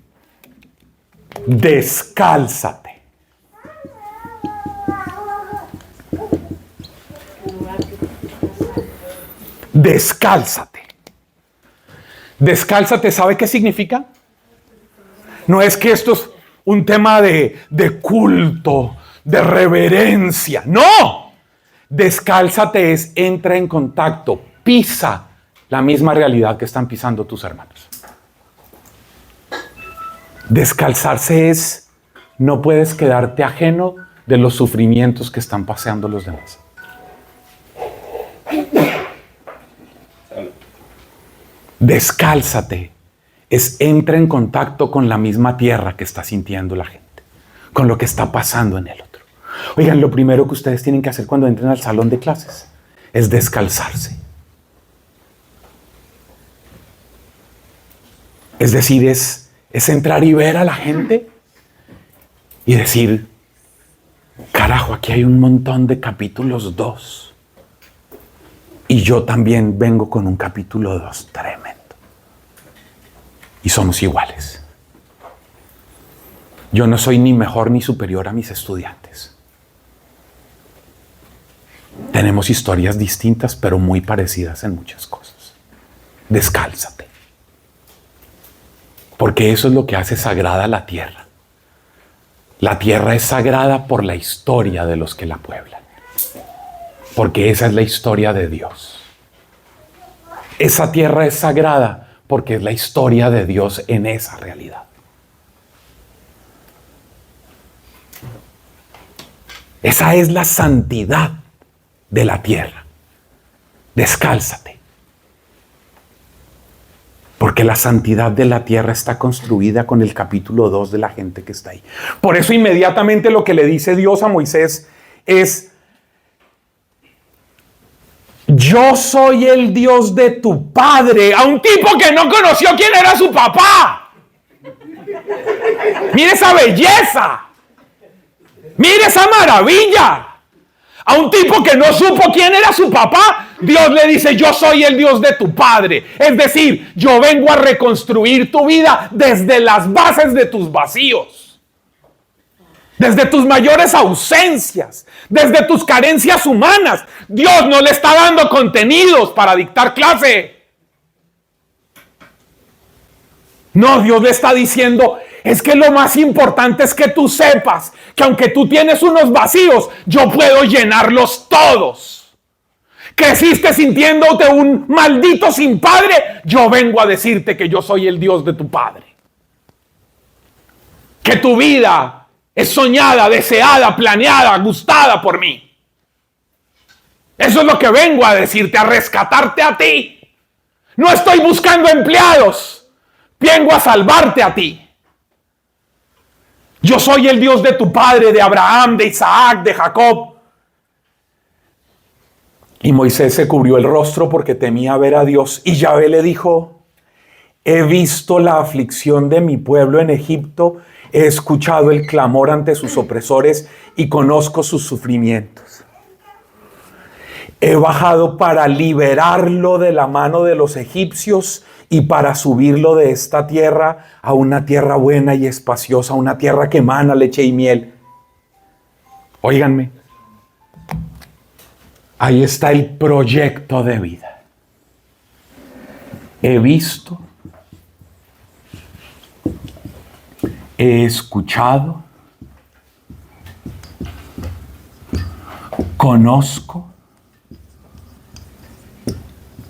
descálzate. Descálzate. Descálzate, ¿sabe qué significa? No es que esto es un tema de culto, de reverencia. ¡No! Descálzate es entra en contacto, pisa la misma realidad que están pisando tus hermanos. Descalzarse es no puedes quedarte ajeno de los sufrimientos que están pasando los demás. Descálzate. Entra en contacto con la misma tierra que está sintiendo la gente, con lo que está pasando en el otro. Oigan, lo primero que ustedes tienen que hacer cuando entren al salón de clases es descalzarse. Es decir, es entrar y ver a la gente y decir, carajo, aquí hay un montón de capítulos 2. Y yo también vengo con un capítulo 2 tremendo. Y somos iguales. Yo no soy ni mejor ni superior a mis estudiantes. Tenemos historias distintas, pero muy parecidas en muchas cosas. Descálzate. Porque eso es lo que hace sagrada la tierra. La tierra es sagrada por la historia de los que la pueblan. Porque esa es la historia de Dios. Esa tierra es sagrada porque es la historia de Dios en esa realidad. Esa es la santidad de la tierra. Descálzate. Porque la santidad de la tierra está construida con el capítulo 2 de la gente que está ahí. Por eso inmediatamente lo que le dice Dios a Moisés es: yo soy el Dios de tu padre. A un tipo que no conoció quién era su papá. Mire esa belleza. Mire esa maravilla. A un tipo que no supo quién era su papá, Dios le dice: yo soy el Dios de tu padre. Es decir, yo vengo a reconstruir tu vida desde las bases de tus vacíos, desde tus mayores ausencias, desde tus carencias humanas. Dios no le está dando contenidos para dictar clase. No, Dios le está diciendo: es que lo más importante es que tú sepas que aunque tú tienes unos vacíos, yo puedo llenarlos todos. Creciste sintiéndote un maldito sin padre, yo vengo a decirte que yo soy el Dios de tu padre. Que tu vida es soñada, deseada, planeada, gustada por mí. Eso es lo que vengo a decirte, a rescatarte a ti. No estoy buscando empleados, vengo a salvarte a ti. Yo soy el Dios de tu padre, de Abraham, de Isaac, de Jacob. Y Moisés se cubrió el rostro porque temía ver a Dios. Y Yahvé le dijo: he visto la aflicción de mi pueblo en Egipto, he escuchado el clamor ante sus opresores y conozco sus sufrimientos. He bajado para liberarlo de la mano de los egipcios y para subirlo de esta tierra a una tierra buena y espaciosa, una tierra que emana leche y miel. Óiganme, ahí está el proyecto de vida. He visto, he escuchado, conozco,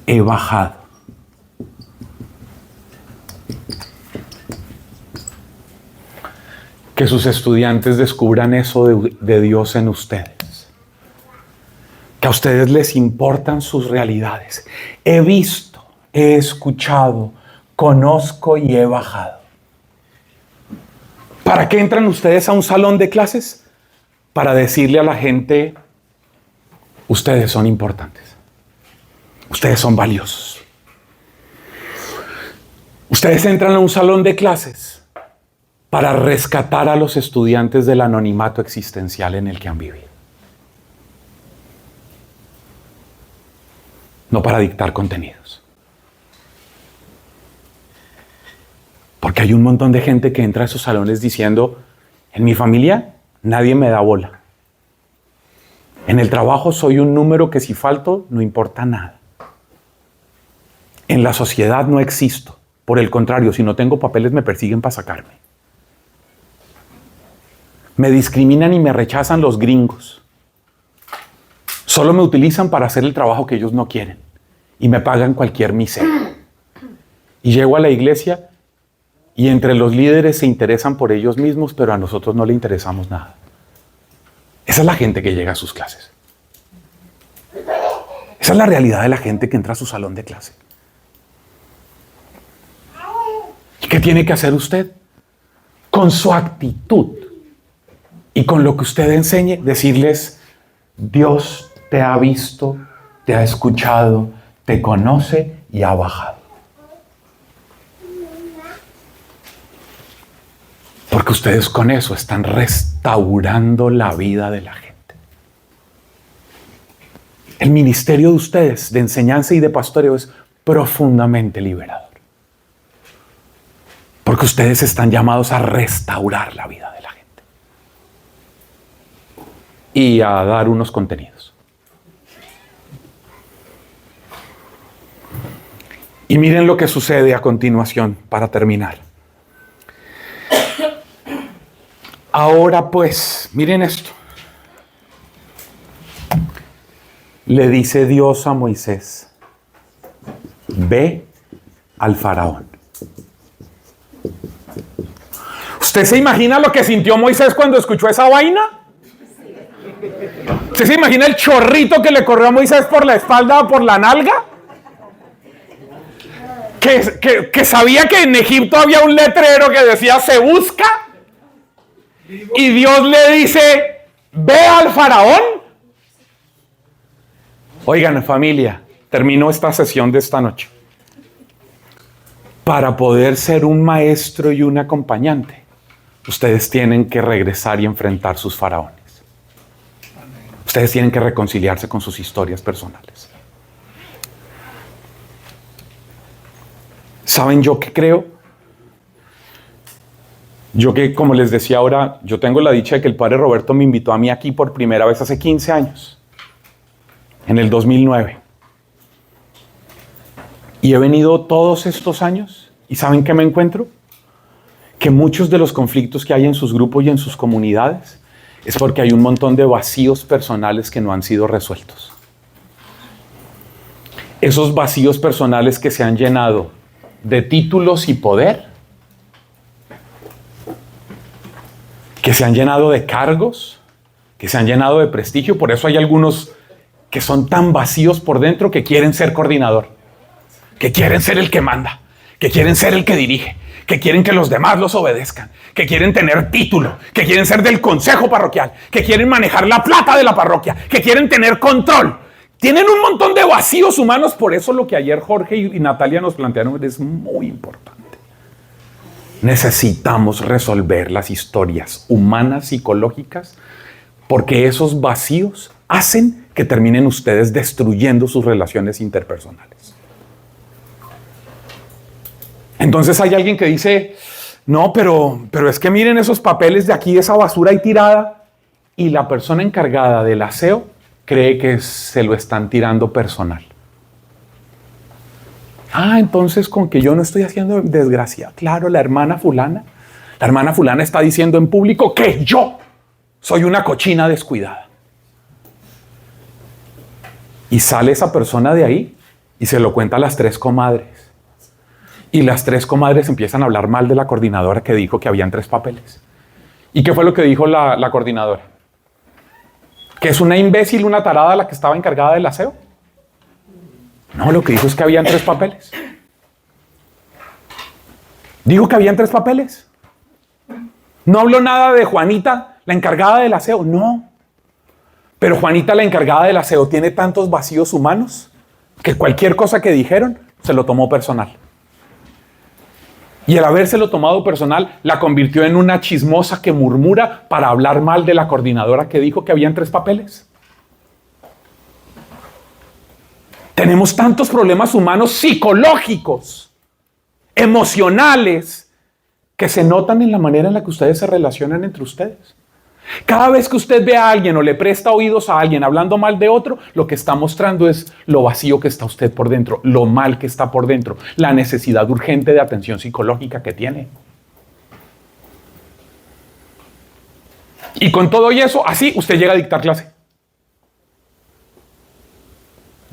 he bajado. Que sus estudiantes descubran eso de Dios en ustedes. Que a ustedes les importan sus realidades. He visto, he escuchado, conozco y he bajado. ¿Para qué entran ustedes a un salón de clases? Para decirle a la gente: ustedes son importantes. Ustedes son valiosos. Ustedes entran a un salón de clases para rescatar a los estudiantes del anonimato existencial en el que han vivido. No para dictar contenidos. Porque hay un montón de gente que entra a esos salones diciendo: en mi familia nadie me da bola. En el trabajo soy un número que si falto no importa nada. En la sociedad no existo. Por el contrario, si no tengo papeles me persiguen para sacarme. Me discriminan y me rechazan los gringos. Solo me utilizan para hacer el trabajo que ellos no quieren. Y me pagan cualquier miseria. Y llego a la iglesia Y entre los líderes se interesan por ellos mismos, pero a nosotros no le interesamos nada. Esa es la gente que llega a sus clases. Esa es la realidad de la gente que entra a su salón de clase. ¿Y qué tiene que hacer usted? Con su actitud y con lo que usted enseñe, decirles: Dios te ha visto, te ha escuchado, te conoce y ha bajado. Porque ustedes con eso están restaurando la vida de la gente. El ministerio de ustedes de enseñanza y de pastoreo es profundamente liberador. Porque ustedes están llamados a restaurar la vida de la gente. Y a dar unos contenidos. Y miren lo que sucede a continuación para terminar. Ahora pues, miren esto. Le dice Dios a Moisés: ve al faraón. ¿Usted se imagina lo que sintió Moisés cuando escuchó esa vaina? ¿Usted se imagina el chorrito que le corrió a Moisés por la espalda o por la nalga? Que sabía que en Egipto había un letrero que decía: se busca. Y Dios le dice: ve al faraón. Oigan, familia, terminó esta sesión de esta noche. Para poder ser un maestro y un acompañante, ustedes tienen que regresar y enfrentar sus faraones. Ustedes tienen que reconciliarse con sus historias personales. ¿Saben yo qué creo? Yo que, como les decía ahora, yo tengo la dicha de que el padre Roberto me invitó a mí aquí por primera vez hace 15 años, en el 2009. Y he venido todos estos años, y ¿saben qué me encuentro? Que muchos de los conflictos que hay en sus grupos y en sus comunidades es porque hay un montón de vacíos personales que no han sido resueltos. Esos vacíos personales que se han llenado de títulos y poder, que se han llenado de cargos, que se han llenado de prestigio. Por eso hay algunos que son tan vacíos por dentro que quieren ser coordinador, que quieren ser el que manda, que quieren ser el que dirige, que quieren que los demás los obedezcan, que quieren tener título, que quieren ser del consejo parroquial, que quieren manejar la plata de la parroquia, que quieren tener control. Tienen un montón de vacíos humanos. Por eso lo que ayer Jorge y Natalia nos plantearon es muy importante. Necesitamos resolver las historias humanas, psicológicas, porque esos vacíos hacen que terminen ustedes destruyendo sus relaciones interpersonales. Entonces hay alguien que dice: no, pero es que miren esos papeles de aquí, esa basura ahí tirada, y la persona encargada del aseo cree que se lo están tirando personal. Entonces con que yo no estoy haciendo desgracia. Claro, la hermana fulana está diciendo en público que yo soy una cochina descuidada. Y sale esa persona de ahí y se lo cuenta a las 3 comadres. Y las 3 comadres empiezan a hablar mal de la coordinadora que dijo que habían 3 papeles. ¿Y qué fue lo que dijo la coordinadora? ¿Que es una imbécil, una tarada la que estaba encargada del aseo? No, lo que dijo es que habían 3 papeles. Dijo que habían 3 papeles. No habló nada de Juanita, la encargada del aseo. No. Pero Juanita, la encargada del aseo, tiene tantos vacíos humanos que cualquier cosa que dijeron se lo tomó personal. Y el habérselo tomado personal la convirtió en una chismosa que murmura para hablar mal de la coordinadora que dijo que habían 3 papeles. Tenemos tantos problemas humanos psicológicos, emocionales, que se notan en la manera en la que ustedes se relacionan entre ustedes. Cada vez que usted ve a alguien o le presta oídos a alguien hablando mal de otro, lo que está mostrando es lo vacío que está usted por dentro, lo mal que está por dentro, la necesidad urgente de atención psicológica que tiene. Y con todo y eso, así usted llega a dictar clase.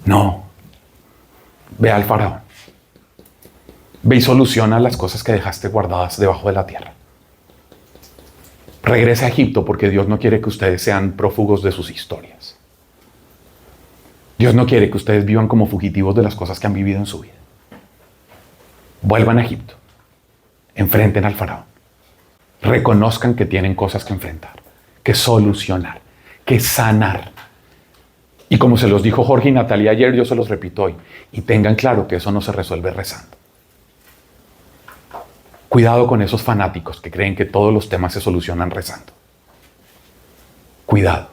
No. Ve al faraón. Ve y soluciona las cosas que dejaste guardadas debajo de la tierra. Regrese a Egipto porque Dios no quiere que ustedes sean prófugos de sus historias. Dios no quiere que ustedes vivan como fugitivos de las cosas que han vivido en su vida. Vuelvan a Egipto. Enfrenten al faraón. Reconozcan que tienen cosas que enfrentar, que solucionar, que sanar. Y como se los dijo Jorge y Natalia ayer, yo se los repito hoy. Y tengan claro que eso no se resuelve rezando. Cuidado con esos fanáticos que creen que todos los temas se solucionan rezando. Cuidado.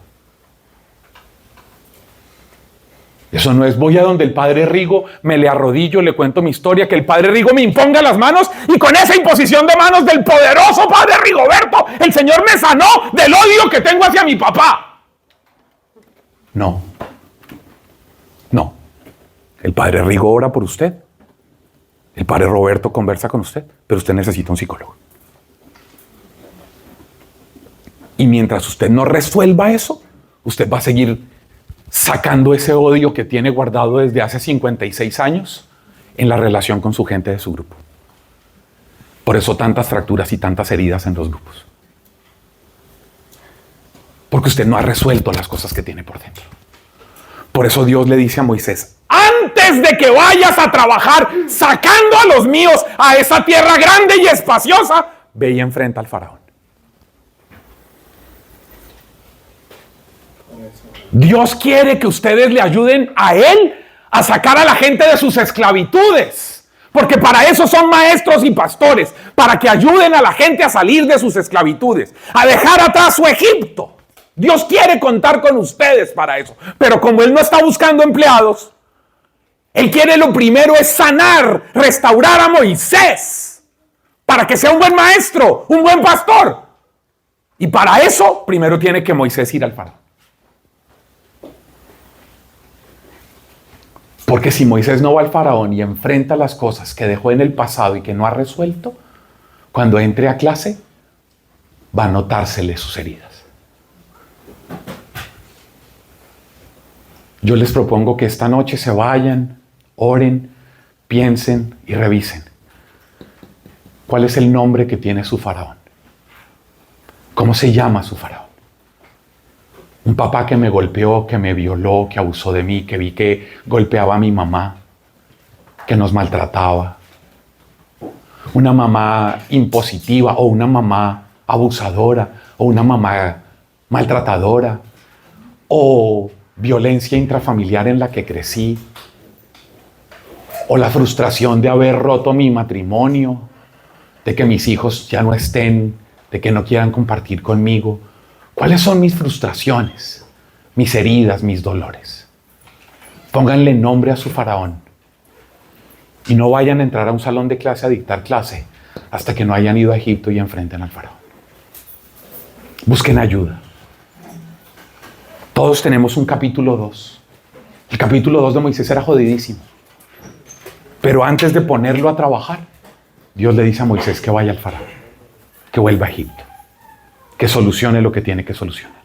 Eso no es voy a donde el Padre Rigo, me le arrodillo, le cuento mi historia, que el Padre Rigo me imponga las manos y con esa imposición de manos del poderoso Padre Rigoberto, el Señor me sanó del odio que tengo hacia mi papá. No. No. El Padre Rigo ora por usted. El Padre Roberto conversa con usted, pero usted necesita un psicólogo. Y mientras usted no resuelva eso, usted va a seguir sacando ese odio que tiene guardado desde hace 56 años en la relación con su gente de su grupo. Por eso tantas fracturas y tantas heridas en los grupos. Porque usted no ha resuelto las cosas que tiene por dentro. Por eso Dios le dice a Moisés, antes de que vayas a trabajar sacando a los míos a esa tierra grande y espaciosa, ve y enfrenta al faraón. Dios quiere que ustedes le ayuden a Él a sacar a la gente de sus esclavitudes. Porque para eso son maestros y pastores, para que ayuden a la gente a salir de sus esclavitudes, a dejar atrás su Egipto. Dios quiere contar con ustedes para eso. Pero como Él no está buscando empleados, Él quiere lo primero es sanar, restaurar a Moisés, para que sea un buen maestro, un buen pastor. Y para eso, primero tiene que Moisés ir al faraón. Porque si Moisés no va al faraón y enfrenta las cosas que dejó en el pasado y que no ha resuelto, cuando entre a clase, va a notársele sus heridas. Yo les propongo que esta noche se vayan, oren, piensen y revisen. ¿Cuál es el nombre que tiene su faraón? ¿Cómo se llama su faraón? Un papá que me golpeó, que me violó, que abusó de mí, que vi que golpeaba a mi mamá, que nos maltrataba. Una mamá impositiva o una mamá abusadora o una mamá maltratadora o violencia intrafamiliar en la que crecí, o la frustración de haber roto mi matrimonio, de que mis hijos ya no estén, de que no quieran compartir conmigo. ¿Cuáles son mis frustraciones, mis heridas, mis dolores? Pónganle nombre a su faraón y no vayan a entrar a un salón de clase a dictar clase hasta que no hayan ido a Egipto y enfrenten al faraón. Busquen ayuda. Todos tenemos un capítulo 2. El capítulo 2 de Moisés era jodidísimo. Pero antes de ponerlo a trabajar, Dios le dice a Moisés que vaya al faraón, que vuelva a Egipto, que solucione lo que tiene que solucionar.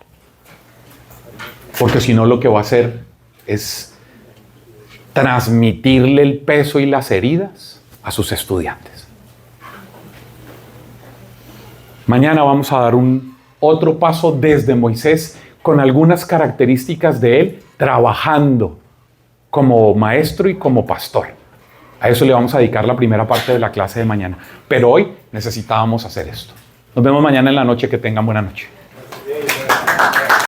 Porque si no, lo que va a hacer es transmitirle el peso y las heridas a sus estudiantes. Mañana vamos a dar otro paso desde Moisés con algunas características de él trabajando como maestro y como pastor. A eso le vamos a dedicar la primera parte de la clase de mañana. Pero hoy necesitábamos hacer esto. Nos vemos mañana en la noche. Que tengan buena noche.